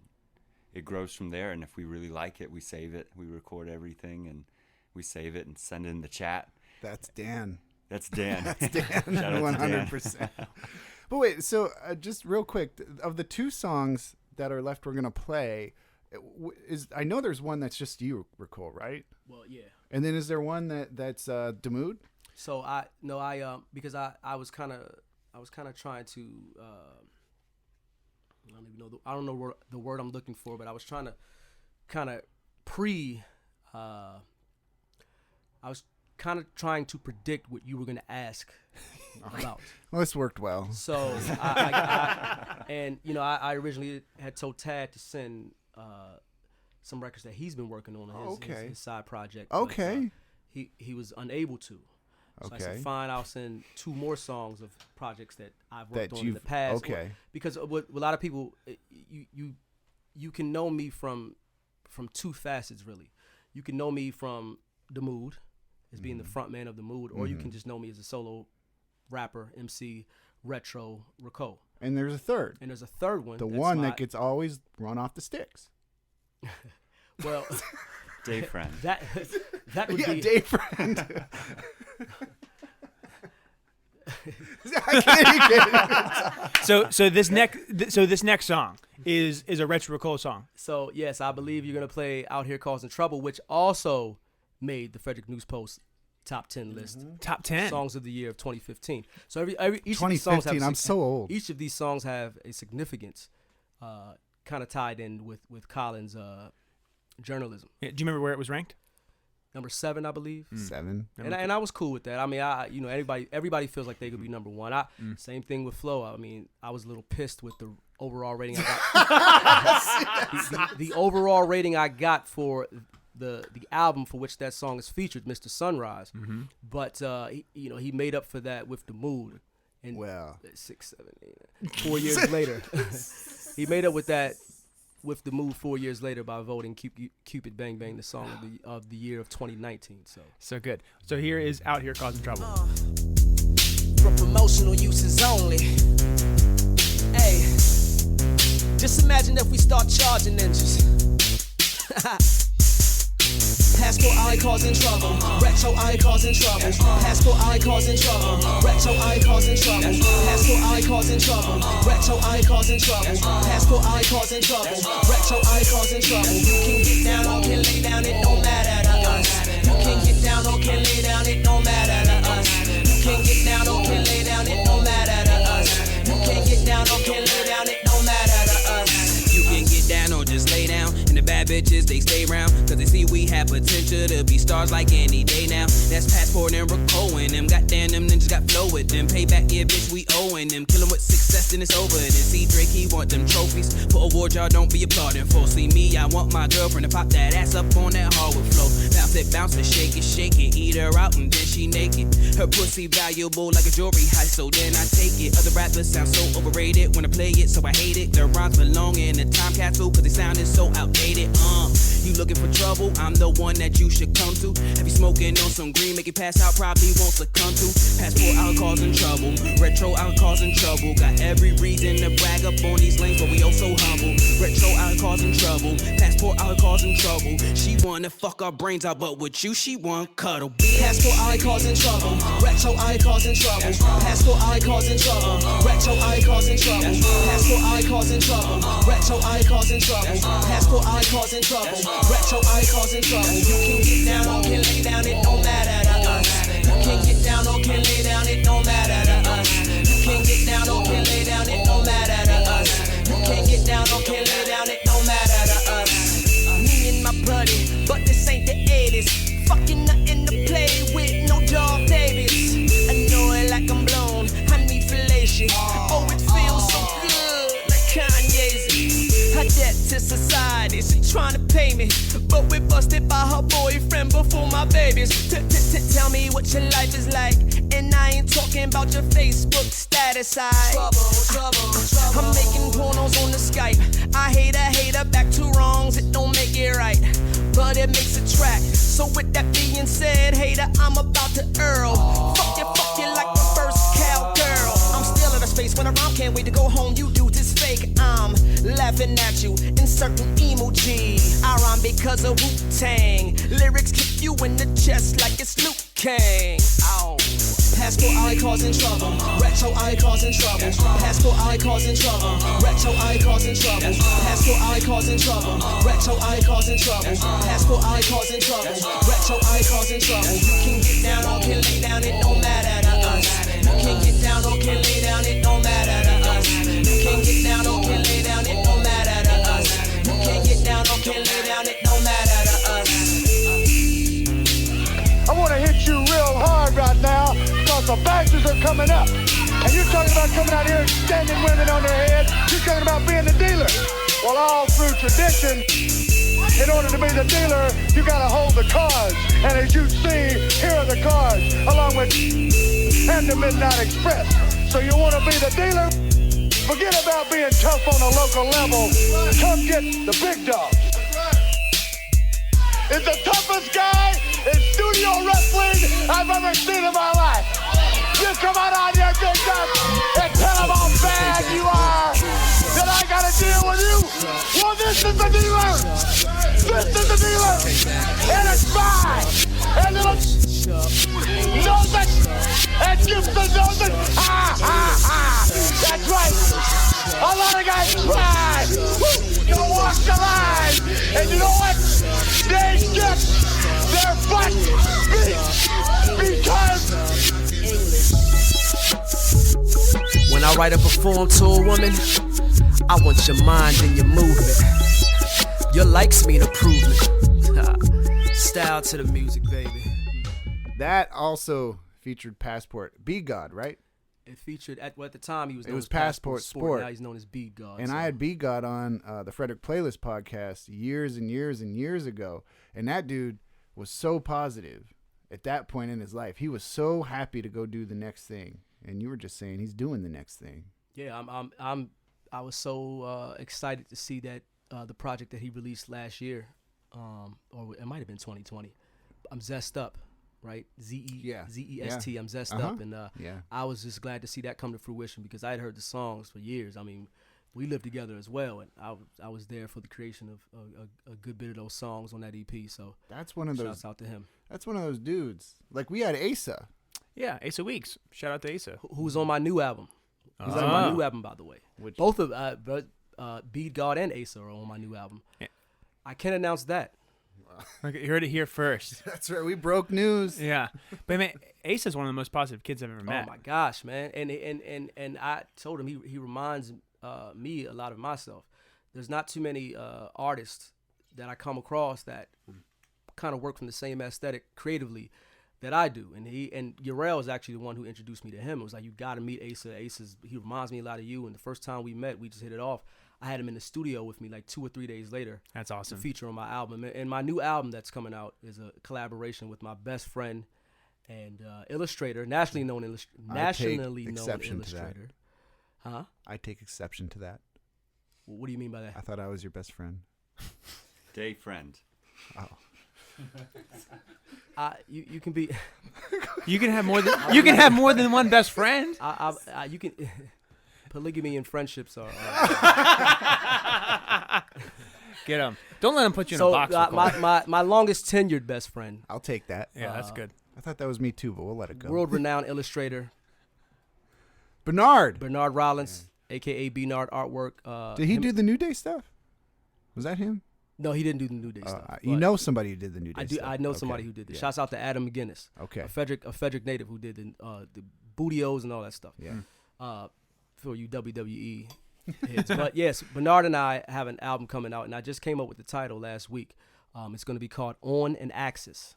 it grows from there. And if we really like it, we save it, we record everything, and we save it and send it in the chat. That's Dan. That's Dan. That's Dan. Shout out to Dan. 100%. But wait, so just real quick, of the two songs that are left, we're gonna play. I know there's one that's just you, Ricole, right? Well, yeah. And then is there one that's daMOOD? So because I was kind of trying to I don't know the word I'm looking for, but I was trying to kind of I was kind of trying to predict what you were going to ask about. Well, this worked well. So I originally had told Tad to send some records that he's been working on his side project. Okay. But, he was unable to. So I said, fine, I'll send 2 more songs of projects that I've worked on in the past. Okay. Because with a lot of people, you can know me from 2 facets, really. You can know me from daMOOD, as being the front man of daMOOD, or you can just know me as a solo rapper, MC, retro, Ricole. And there's a third. And there's a third one. The one that gets always run off the sticks. Well, Day Friend. that would be Day Friend. I can't get it. So this next song is a retro Ricole song. So yes, I believe you're gonna play "Out Here Causing Trouble," which also made the Frederick News Post top 10 list. Top 10 songs of the year of 2015. So each 2015. of these songs have I'm so old. Each of these songs have a significance, kind of tied in with Colin's journalism. Yeah, do you remember where it was ranked? Number 7, I believe. 7. And I was cool with that. I mean, everybody feels like they could be number 1. Same thing with Flo. I mean, I was a little pissed with the overall rating I got. the overall rating I got for the album for which that song is featured, Mr. Sunrise. But he made up for that with daMOOD. And 6, 7, 8, 4 years later, he made up with that. With daMOOD 4 years later by voting Cupid Bang Bang the song of the year of 2019. So good. So here is Out Here Causing Trouble. For promotional uses only. Hey, just imagine if we start charging ninjas. Passport I causing trouble. Retro I causing trouble. Passport I causing trouble. Retro I causing trouble. Passport I causing trouble. Retro I causing trouble. Passport I causing trouble. Retro I causing trouble. You can get down or can lay down, it don't matter to us. You can get down or can lay down, it don't matter to us. You can get down or can lay down, it don't matter to us. You can get down or can lay down, it don't matter to us. You can get down or just lay down. And the bad bitches, they stay round. Cause they see we have potential to be stars like any day now. That's Passport and Ricole and them. Goddamn, them ninjas got flow with them. Payback, yeah, bitch, we owing them. Kill 'em with success, then it's over. Then see Drake, he want them trophies. For awards, y'all don't be applauding for. See me, I want my girlfriend to pop that ass up on that hardwood flow. Bounce it, shake it. Eat her out and then she naked. Her pussy valuable like a jewelry heist, so then I take it. Other rappers sound so overrated when I play it, so I hate it. Their rhymes belong in a time capsule, cause they sounded so outdated. You looking for trouble? I'm the one that you should come to. Have you smoking on some green, make you pass out, probably won't succumb to. Passport out causing trouble, retro out causing trouble. Got every reason to brag up on these lanes, but we oh so humble. Retro out causing trouble, passport passport out here causing trouble. She wanna fuck our brains out, but with you she want cuddle. Passport out here causing trouble. Retro out here causing trouble. Passport out here causing trouble. Retro out here causing trouble. Passport out here causing trouble. Retro out here causing trouble. Passport out here causing trouble. Retro out here causing trouble. You can get down or can lay down, it don't matter to us. You can get down or can lay down, it don't matter to us. You can get down or can lay down, it don't matter to us. You can get down or can lay down, it don't matter to us. Me and my buddy, but this ain't the 80s. Fucking nothing to play with, no dog babies. I know it like I'm blown, I need fellatio. Oh, it feels so good, like Kanye's. Her debt to society, she tryna pay me, but we busted by her boyfriend before my babies. Tell me what your life is like, and I ain't talking about your Facebook status. Trouble. I'm making pornos on the Skype. I hate a back to wrongs, it don't make it right, but it makes a track. So with that being said, hater, I'm about to Earl. Fuck you like the first cowgirl. I'm still in a space when around, can't wait to go home. You dudes is fake, I'm laughing at you in certain emoji. I rhyme because of Wu-Tang. Lyrics kick you in the chest like it's Luke Kang. Ow. Passport out here causing trouble. Retro out here causing trouble. Passport out here causing trouble. Retro out here causing trouble. Passport out here causing trouble. Retro out here causing trouble. Passport out here causing trouble. Retro out here causing trouble. You can get down or can lay down, it don't matter to us. You can get down or can lay down, it don't matter to us. You can get down or can lay down, it don't matter to us. You can get down or can lay down, it don't matter to us. I want to hit you real hard right now because the bastards are coming up. And you're talking about coming out here and standing women on their head. You're talking about being the dealer. Well, all through tradition, in order to be the dealer, you got to hold the cards. And as you see, here are the cards, along with and the Midnight Express. So you want to be the dealer? Forget about being tough on a local level. Come get the big dogs. Is the toughest guy in studio wrestling I've ever seen in my life. You come on here, big dog, and tell them how bad you are, that I gotta deal with you. Well, this is the dealer. This is the dealer. And it's mine. And little knows it. And Gibson knows it. Ha, ha, ha. That's right. A lot of guys try to walk the line. And you know what? They get their butt beat because when I write and perform to a woman, I want your mind and your movement. Your likes mean improvement. Style to the music, baby. That also featured Passport Be God, right? It featured at the time he was known was as Passport Sport. Sport. Now he's known as Beat God. And I had Be God on the Frederick Playlist podcast years and years and years ago, and that dude was so positive at that point in his life. He was so happy to go do the next thing, and you were just saying he's doing the next thing. Yeah, I was so excited to see that the project that he released last year, or it might have been 2020. I'm Zest Up, right? Z-E-S-T. I'm Zest Up, and I was just glad to see that come to fruition because I had heard the songs for years. I mean, we lived together as well, and I was there for the creation of a good bit of those songs on that EP. So that's one of those. Shouts out to him. That's one of those dudes. Like we had Asa. Yeah, Asa Weeks. Shout out to Asa, who's on my new album. He's on my new album, by the way. Both of Beat God and Asa are on my new album. Yeah. I can announce that. Okay, you heard it here first. That's right. We broke news. Yeah, but man, Asa's one of the most positive kids I've ever met. Oh my gosh, man! And I told him he reminds me a lot of myself. There's not too many artists that I come across that kind of work from the same aesthetic creatively that I do. And Yarel is actually the one who introduced me to him. It was like, you got to meet Asa. He reminds me a lot of you. And the first time we met, we just hit it off. I had him in the studio with me like 2 or 3 days later. That's awesome. To feature on my album. And my new album that's coming out is a collaboration with my best friend and illustrator, nationally known illustrator. Huh? I take exception to that. What do you mean by that? I thought I was your best friend. Day friend. Oh. You can be. You can have more than one best friend. You can. Polygamy and friendships are. Get him. Don't let him put you in So a box. Ricole. my longest tenured best friend, I'll take that. Yeah, that's good. I thought that was me too, but we'll let it go. world-renowned illustrator Bernard. Bernard Rollins, aka Bernard Artwork. Did he him- do the New Day stuff? Was that him? No, he didn't do the New Day stuff. You but know somebody who did the New Day I do. stuff. I know Okay. somebody who did this. Yeah. Shouts out to Adam McGinnis, Okay. a Frederick native who did the Bootios and all that stuff. Yeah. For you WWE heads. But yes, Bernard and I have an album coming out, and I just came up with the title last week. It's going to be called On an Axis.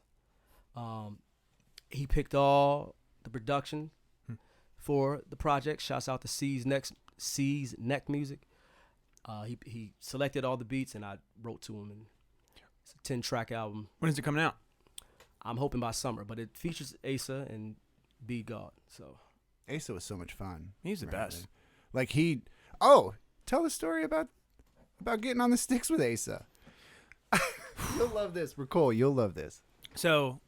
He picked all the production for the project. Shouts out to C's Neck Music. He selected all the beats, and I wrote to him, and it's a 10-track album. When is it coming out? I'm hoping by summer, but it features Asa and B God. So Asa was so much fun. He's the best. Like tell the story about getting on the sticks with Asa. You'll love this, Ricole. You'll love this. So,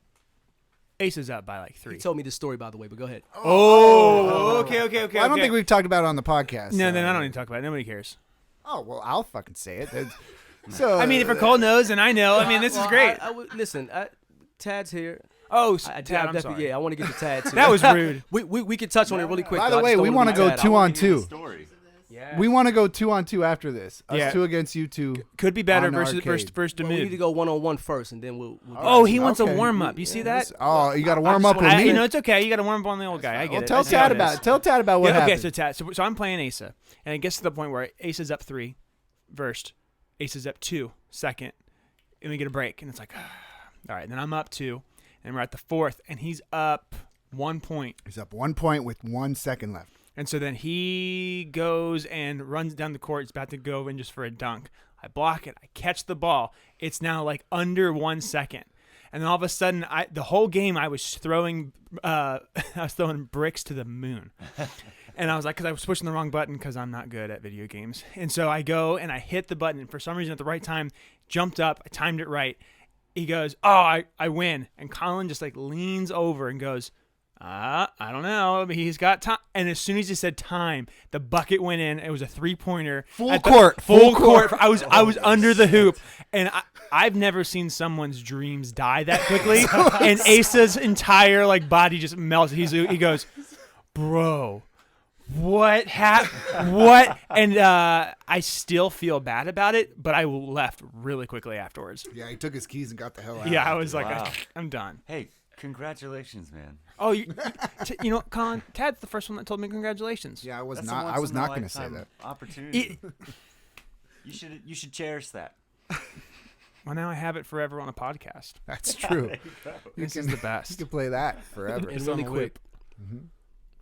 Ace is up by like 3. he told me this story, by the way, but go ahead. Oh, okay. Well, I don't think we've talked about it on the podcast. No, then I don't need to talk about it. Nobody cares. Oh well, I'll fucking say it. So I mean, if Ricole knows and I know, I mean, this is great. Listen, Tad's here. Oh, I Tad, I'm definitely, sorry. yeah, I want to get to Tad too. That was rude. we can touch on it really quick. By though. the I way, just we don't want to wanna go do 2 on Tad. 2. Story. Yeah. We want to go 2 on 2 after this. Us Yeah. 2 against you 2. Could be better On versus arcade. Well, we need to daMOOD. go 1-on-1 first, and then we'll Oh, he wants Okay. a warm up. You see that? Oh, you got to I warm just up with wanna- me. You know, it's okay. You got to warm up on the old guy. I get Well, it. tell I see how Tad it about is. it. Tell Tad about what Yeah, okay, happened. so Tad. So I'm playing Asa, and it gets to the point where Asa's up 3, first. Asa's up 2, second, and we get a break, and it's like, all right. Then I'm up 2, and we're at the 4th, and he's up 1 point. He's up 1 point with 1 second left. And so then he goes and runs down the court. He's about to go in just for a dunk. I block it. I catch the ball. It's now like under 1 second. And then all of a sudden, the whole game I was throwing bricks to the moon. And I was like, because I was pushing the wrong button because I'm not good at video games. And so I go and I hit the button. And for some reason, at the right time, jumped up. I timed it right. He goes, oh, I win. And Colin just like leans over and goes, I don't know. But he's got time. And as soon as he said time, the bucket went in. It was a 3-pointer. Full court. I was under the hoop. And I've never seen someone's dreams die that quickly. And Asa's entire like body just melts. He goes, bro, what happened? What? And I still feel bad about it, but I left really quickly afterwards. Yeah, he took his keys and got the hell out. Yeah, I was like, Wow. I'm done. Hey, congratulations, man. Oh, you know, Colin, Tad's the first one that told me congratulations. Yeah, I was That's not. a I was not going to once-in-a-lifetime say that. Opportunity. You should cherish that. Well, now I have it forever on a podcast. That's true. This is the You best. can play that forever. And It's really on a quick,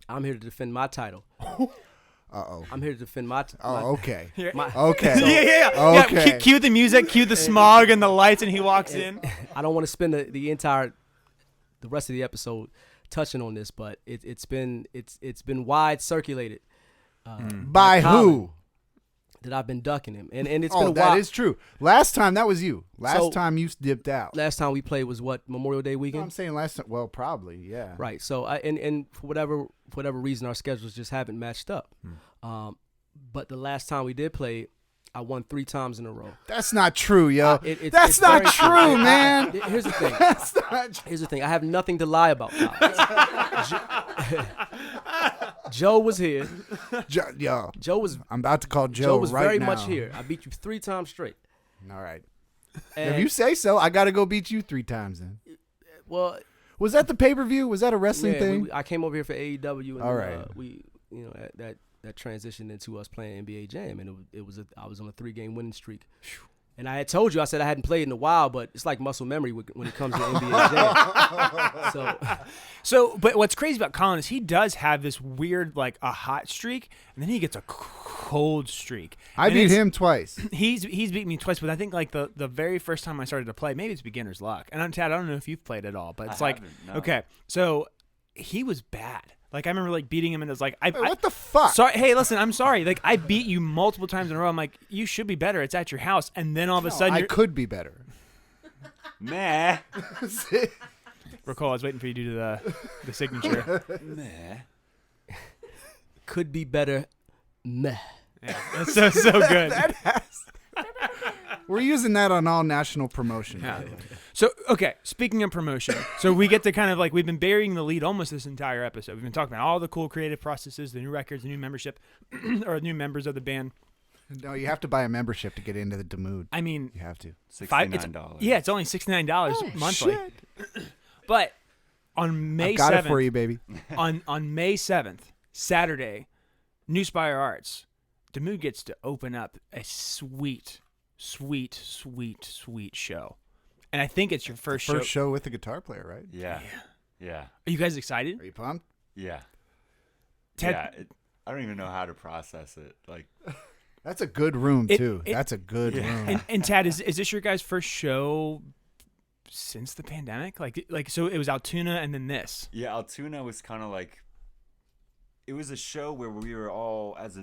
I'm here to defend my title. Uh-oh. I'm here to defend my. Oh, okay. my Okay. Yeah. Okay. Cue the music, cue the smog and the lights, and he walks in. I don't want to spend the rest of the episode touching on this, but it's been wide circulated. By Colin, who? that I've been ducking him, and it's Oh, been a that while. is true. Last time, that was you. Last So- time you dipped out. Last time we played was what, Memorial Day No, weekend, I'm saying last time. Well, probably, yeah. right? So and for whatever reason, our schedules just haven't matched up. But the last time we did play, I won 3 times in a row. That's not true, yo. It's That's not very true, man. Here's the thing. That's not true. Here's the thing. I have nothing to lie about. Joe was here. Yo, Joe was I'm about to call Joe, Joe was right very now. much here. I beat you 3 times straight. All right. And, If you say so, I got to go beat you 3 times then. well, Was that the pay-per-view? Was that a wrestling yeah, thing? I came over here for AEW, and All then, right. we that transitioned into us playing NBA Jam, and I was on a 3-game winning streak. And I had told you, I said I hadn't played in a while, but it's like muscle memory when it comes to NBA Jam. So, but what's crazy about Colin is he does have this weird, like, a hot streak, and then he gets a cold streak. I And beat it's- him twice. He's beat me twice, but I think like the very first time I started to play, maybe it's beginner's luck. And Tad, I don't know if you've played at all, but it's I like, haven't, no. okay, so he was bad. Like I remember like beating him, and it's like, Wait, what the fuck? Sorry, hey, listen, I'm sorry. Like I beat you multiple times in a row. I'm like, you should be better. It's at your house, and then all of a sudden, I you're, could be better. Meh. Ricole, I was waiting for you to do the signature. Meh. Could be better. Meh. Yeah, that's so good. We're using that on all national promotion. Yeah. So, okay, speaking of promotion, so we get to kind of like, we've been burying the lead almost this entire episode. We've been talking about all the cool creative processes, the new records, the new membership, or new members of the band. No, you have to buy a membership to get into the daMOOD. I mean, You have to. $69. Yeah, it's only $69 monthly. But on May I've got 7th, it for you, baby. on May 7th, Saturday, New Spire Arts, daMOOD gets to open up a sweet show. And I think it's your first show with the guitar player, right? Yeah. Are you guys excited? Are you pumped? Yeah. Ted- Yeah. I don't even know how to process it. Like, That's a good room too. That's a good room. And Tad, is this your guys' first show since the pandemic? Like so it was Altoona and then this. yeah, Altoona was kind of like, it was a show where we were all as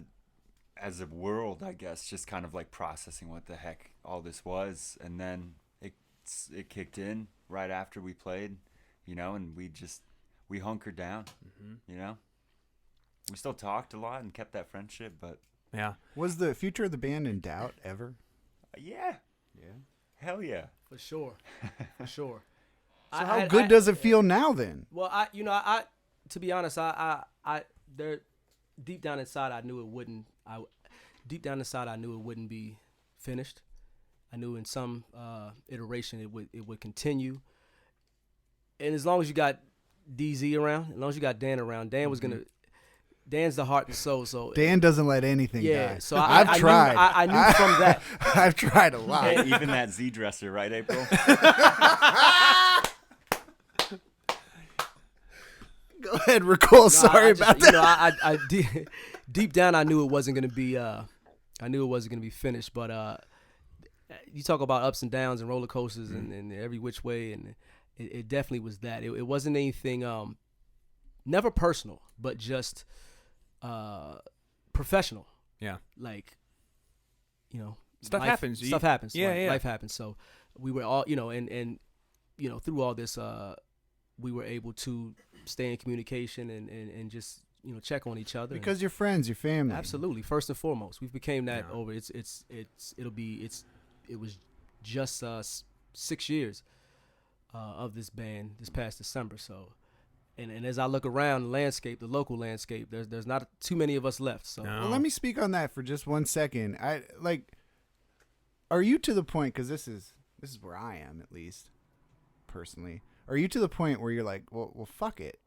a world, I guess, just kind of like processing what the heck all this was, and then it kicked in right after we played, and we hunkered down, We still talked a lot and kept that friendship, but Yeah. Was the future of the band in doubt ever? yeah, hell yeah. For sure. So how good does it feel now then? Well, I to be honest, I there deep down inside I knew it wouldn't. Deep down inside I knew it wouldn't be finished. I knew in some iteration it would continue. And as long as you got DZ around, as long as you got Dan around, Dan's the heart and soul. So Dan doesn't let anything die. So I've tried. I knew from that. I've tried a lot. Hey, even that Z dresser, right, April? Go ahead, Ricole. Sorry about that. Deep down, I knew it wasn't going to be. I knew it wasn't going to be finished. But you talk about ups and downs and roller coasters and every which way, and it definitely was that. It wasn't anything. Never personal, but just professional. Yeah. Like, Stuff happens. Stuff happens. Yeah. Life happens. So we were all, and through all this, we were able to stay in communication and just check on each other Because you're friends, your family. absolutely first and foremost we became that over it was just 6 years of this band this past December. So and as I look around the landscape, the local landscape, there's not too many of us left. So Well, let me speak on that for just 1 second. Are you to the point, because this is where I am, at least personally, are you to the point where you're like, well fuck it,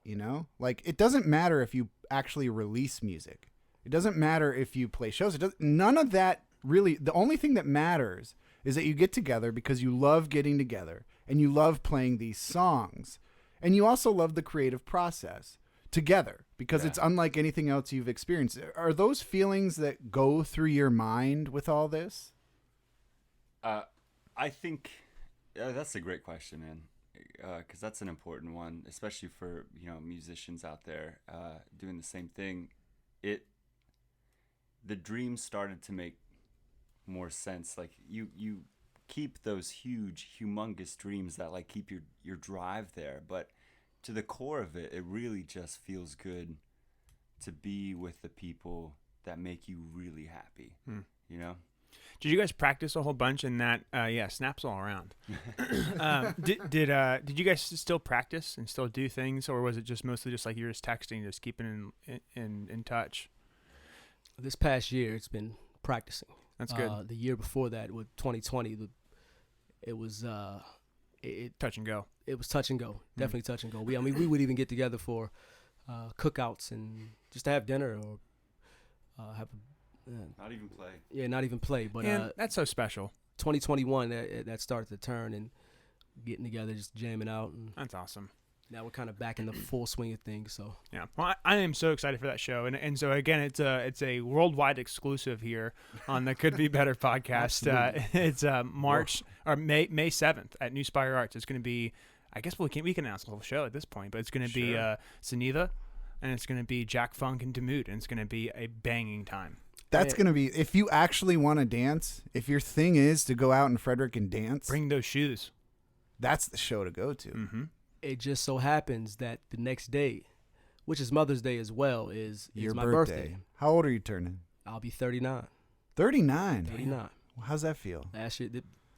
like it doesn't matter if you actually release music, it doesn't matter if you play shows, none of that really. The only thing that matters is that you get together because you love getting together and you love playing these songs, and you also love the creative process together because it's unlike anything else you've experienced. Are those feelings that go through your mind with all this? I think that's a great question, man, because that's an important one, especially for musicians out there doing the same thing. The dream started to make more sense. Like you keep those humongous dreams that like keep your drive there, but to the core of it, it really just feels good to be with the people that make you really happy. Did you guys practice a whole bunch in that? Snaps all around. Did you guys still practice and still do things, or was it just mostly just like you're just texting, just keeping in touch? this past year it's been practicing. That's good. The year before that, with 2020, it was touch and go. It was touch and go, definitely touch and go. We would even get together for cookouts and just to have dinner or have not even play. Yeah, not even play. But that's so special. 2021, that started to turn and getting together, just jamming out. And that's awesome. Now we're kind of back in the full swing of things. So yeah, well, I am so excited for that show, and so again, it's a worldwide exclusive here on the Could Be Better podcast. It's March or May 7th at New Spire Arts. It's going to be, I guess we can announce the whole show at this point, but it's going to be Sunitha, and it's going to be Jack Funk and daMOOD, and it's going to be a banging time. That's going to be, if you actually want to dance, if your thing is to go out in Frederick and dance, bring those shoes. That's the show to go to. Mm-hmm. It just so happens that the next day, which is Mother's Day as well, is your my birthday. How old are you turning? I'll be 39. 39? 39. How's that feel? Last year,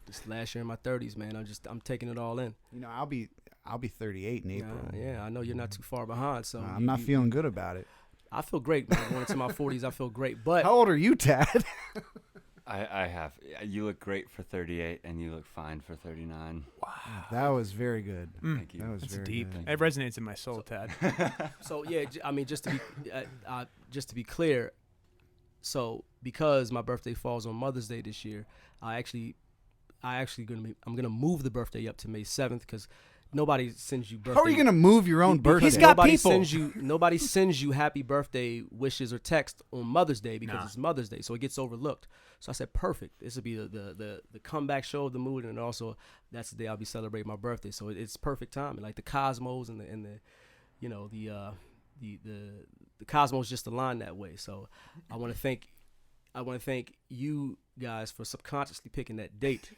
this last year in my 30s, man. I'm taking it all in. You know, I'll be 38 in April. Yeah, I know you're not too far behind. So I'm not feeling good about it. I feel great, man. Going into my 40s, I feel great. But How old are you, Tad? I have. You look great for 38, and you look fine for 39. Wow, that was very good. Thank you. That was That's very deep. good. It resonates in my soul, Tad. So yeah, I mean, just to be clear, so because my birthday falls on Mother's Day this year, I'm gonna move the birthday up to May 7th because nobody sends you birthday. How are you gonna move your own birthday? He's got nobody people. Nobody sends you happy birthday wishes or text on Mother's Day because Nah. it's Mother's Day, so it gets overlooked. So I said, perfect. This will be the comeback show of the mood, and also that's the day I'll be celebrating my birthday. So it's perfect timing. Like the cosmos and the you know the cosmos just aligned that way. So I want to thank you guys for subconsciously picking that date.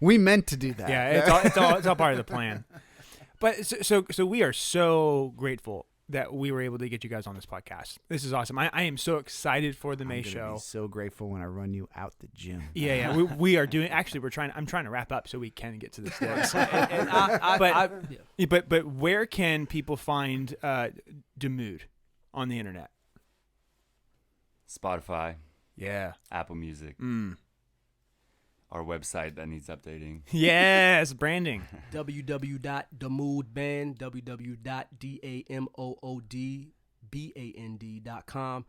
We meant to do that. Yeah, it's all part of the plan. But so we are so grateful that we were able to get you guys on this podcast. This is awesome. I am so excited for the May I'm gonna show. be so grateful when I run you out the gym. Yeah. We are doing. Actually, I'm trying to wrap up so we can get to this day. And But where can people find daMOOD on the internet? Spotify, Yeah. Apple Music, our website that needs updating. Yes, branding. www.daMOODband, www.damoodband.com.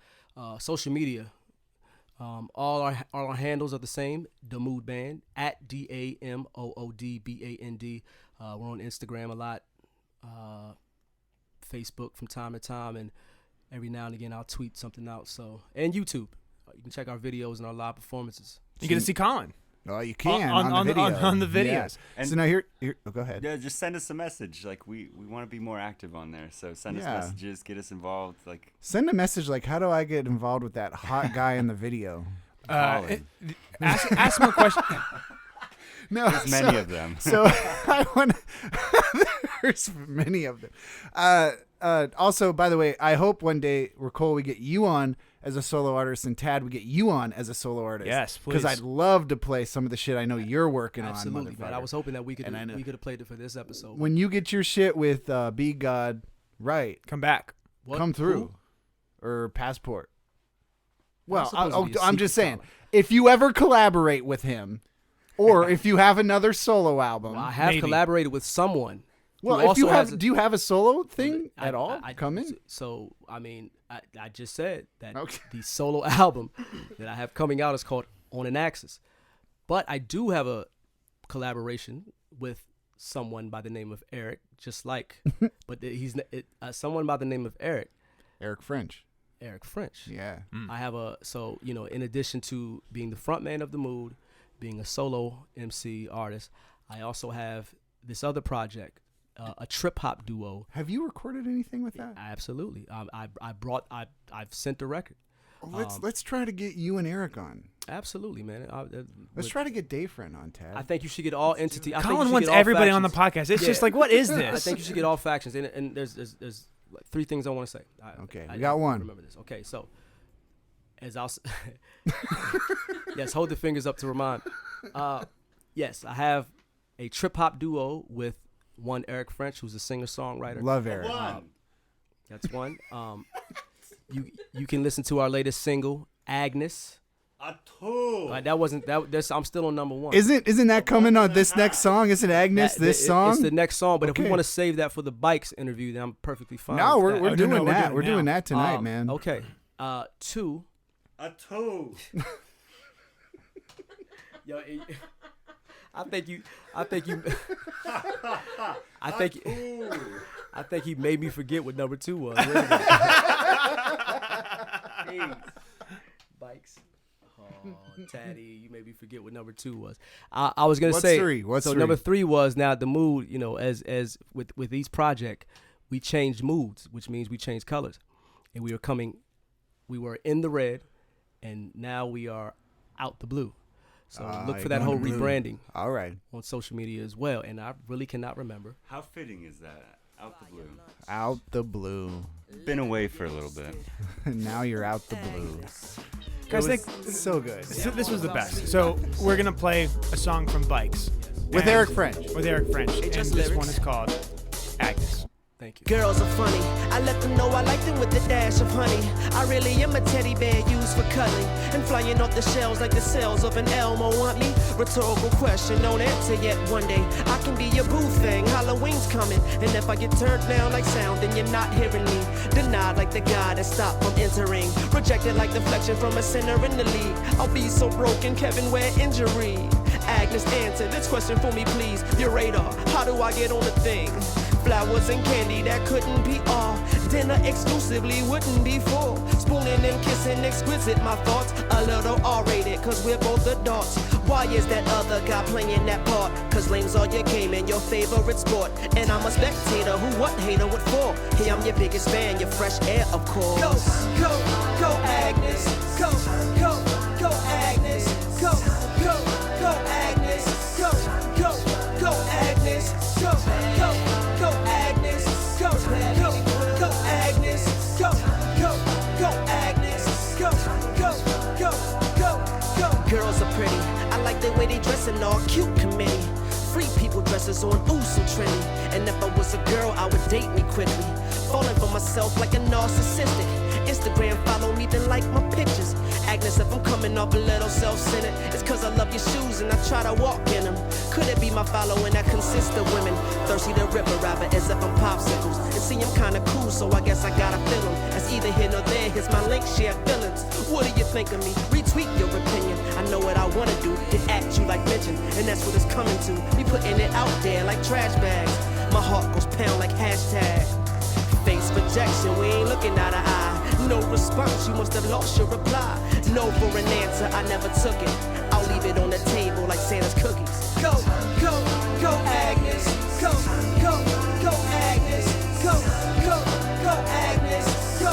Social media, all our handles are the same. daMOOD Band at DAMOODBAND. We're on Instagram a lot, Facebook from time to time, and every now and again I'll tweet something out. So, and YouTube, you can check our videos and our live performances. You get to see Colin. Oh, you can On the video. on the videos. Yeah. And- So now here go ahead. Yeah, just send us a message. Like we want to be more active on there. So send us Yeah. messages, get us involved. Like Send a message like, how do I get involved with that hot guy in the video? Colin. Ask more questions. No, There's many of them. So I want. There's many of them. Also, by the way, I hope one day, Ricole, we get you on as a solo artist, and Tad, we get you on as a solo artist. Yes, Because please. I'd love to play some of the shit I know you're working Absolutely, on. man. I was hoping that we could And I know- have played it for this episode. When you get your shit with Be God right, Come back. What? come through, Who? or Passport. Well, supposed to be a I'm just secret saying, talent. if you ever collaborate with him, or if you have another solo album. Well, I have Maybe. collaborated with someone. Well, who if you also has have, a- do you have a solo thing I- at all I- coming? So I mean, I just said that Okay. the solo album that I have coming out is called On an Axis, but I do have a collaboration with someone by the name of Eric, just like, but someone by the name of Eric French. French. Yeah. I have in addition to being the front man of daMOOD, being a solo MC artist, I also have this other project, a trip hop duo. Have you recorded anything with that? Absolutely. I've sent a record. Let's try to get you and Eric on. Absolutely, man. Let's try to get Dave Friend on, Tad. I think you should get all entity. I think you Colin should wants get all everybody on the factions. podcast. It's Yeah. just like, what is I this? think you should get all factions, and there's like 3 things I want to say. Okay, I we got one. Remember this. Okay, so as I'll yes, hold the fingers up to remind. Yes, I have a trip hop duo with one Eric French, who's a singer songwriter. Love Eric. That's one. You can listen to our latest single, Agnes. That wasn't that. That's, I'm still on number 1. Isn't that coming on this next song? Isn't Agnes this song? It's the next song, but if we Okay. want to save that for the bikes interview, then I'm perfectly fine. No, with that. we're doing that. We're doing it doing now. that tonight, man. Okay. 2. Yo, I think he made me forget what number 2 was. Wait a minute. Jeez. Bikes. Oh, Taddy, you made me forget what number 2 was. I was gonna What's say. 3? What's so 3? number 3 was now daMOOD. You know, as with each project, we changed moods, which means we changed colors, and we were in the red, and now we are out the blue. So look for that whole rebranding All right. on social media as well. And I really cannot remember. How fitting is that? Out the blue. Out the blue. Been away for a little bit. Now you're out the blue. Guys, It was so good. this was the best. So we're gonna play a song from Bikes With And- Eric French. With Eric French, and just this lyrics. one is called Agnes. Thank you. Girls are funny. I let them know I like them with the dash of honey. I really am a teddy bear used for cuddling and flying off the shells like the cells of an Elmo. Want me? Rhetorical question, don't answer yet. One day I can be your boo thing. Halloween's coming, and if I get turned down like sound, then you're not hearing me. Denied like the guy that stopped from entering. Rejected like deflection from a sinner in the league. I'll be so broken, Kevin, where injury? Agnes, answer this question for me, please. Your radar, how do I get on the thing? Flowers and candy, that couldn't be all. Dinner exclusively wouldn't be full. Spooning and kissing, exquisite, my thoughts. A little R-rated, cause we're both adults. Why is that other guy playing that part? Cause lame's all your game and your favorite sport. And I'm a spectator, who what hater would for? Hey, I'm your biggest fan, your fresh air, of course. Go, Agnes. Go, Agnes. Go, Agnes. Go, Agnes. Go, Agnes. Go, Agnes. Go, Agnes. Go. Girls are pretty. I like the way they dress in all cute committee. Free people dresses on, ooh, so trendy. And if I was a girl, I would date me quickly. Falling for myself like a narcissistic. Instagram, follow me, then like my pictures. Agnes, if I'm coming off a little self-centered, it's cause I love your shoes and I try to walk in them. Could it be my following that consists of women thirsty to rip a rabbit as if I'm popsicles? And see, I'm kinda cool, so I guess I gotta feel them. As either here nor there, here's my link, share feelings. What do you think of me? Retweet your opinion. I know what I wanna do, get at you like mention. And that's what it's coming to, me putting it out there like trash bags. My heart goes pound like hashtag. Face rejection, we ain't looking eye to eye. No response, you must have lost your reply. No for an answer, I never took it. I'll leave it on the table like Santa's cookies. Go, Agnes. Go, Agnes. Go, Agnes. Go, Agnes. Go, Agnes.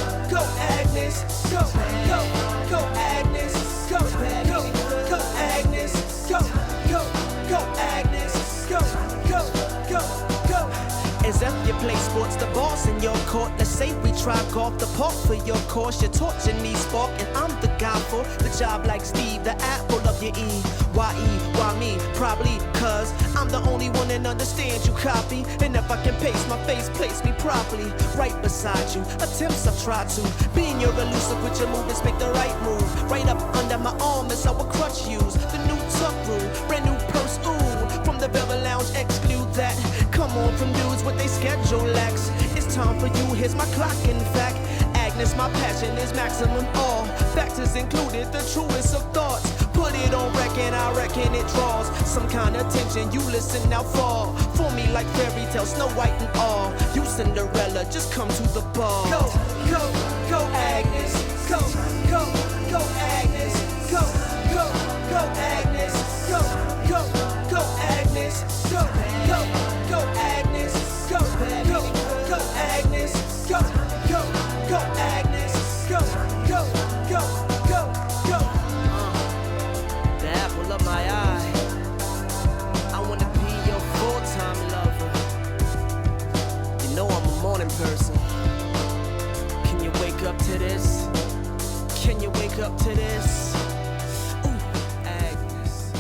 Go, Agnes. Go, Agnes. Go. As if you play sports, the ball's in your court. Let's say we try golf the park for your course. Your torch in me spark, and I'm the guy for the job like Steve, the apple of your E. Why me? Probably cause I'm the only one that understands you copy. And if I can pace my face, place me properly. Right beside you, attempts I've tried to. Being your elusive with your movements, make the right move. Right up under my arm is how a crutch use. The new tuck rule, brand new purse, ooh. From the Velvet Lounge, exclude that. Come on from dudes with they schedule lacks. It's time for you, here's my clock in fact. Agnes, my passion is maximum all. Factors included, the truest of thoughts. Put it on record, I reckon it draws some kind of attention. You listen now, fall for me like fairy tales, Snow White and all. You Cinderella, just come to the ball. Go, Agnes. Go, Agnes. Go, Agnes. Go, Agnes. Go, Agnes. Go, Agnes. Go, Agnes. Go. The apple of my eye. I wanna be your full-time lover. You know I'm a morning person. Can you wake up to this? Can you wake up to this? Ooh, Agnes.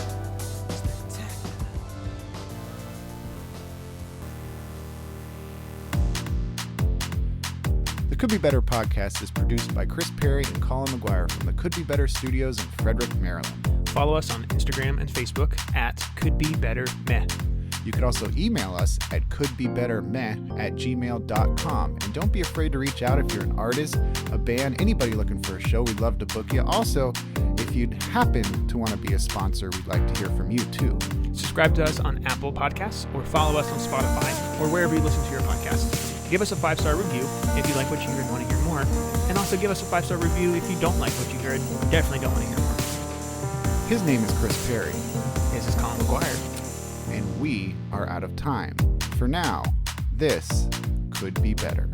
The Could Be Better podcast is produced by Chris Perry and Colin McGuire from the Could Be Better Studios in Frederick, Maryland. Follow us on Instagram and Facebook at couldbebettermeh. You could also email us at couldbebettermeh@gmail.com. And don't be afraid to reach out if you're an artist, a band, anybody looking for a show. We'd love to book you. Also, if you'd happen to want to be a sponsor, we'd like to hear from you too. Subscribe to us on Apple Podcasts or follow us on Spotify or wherever you listen to your podcasts. Give us a 5-star review if you like what you hear and want to hear more. And also give us a 5-star review if you don't like what you heard and definitely don't want to hear more. His name is Chris Perry, This is Colin McGuire. and we are out of time. For now, this could be better.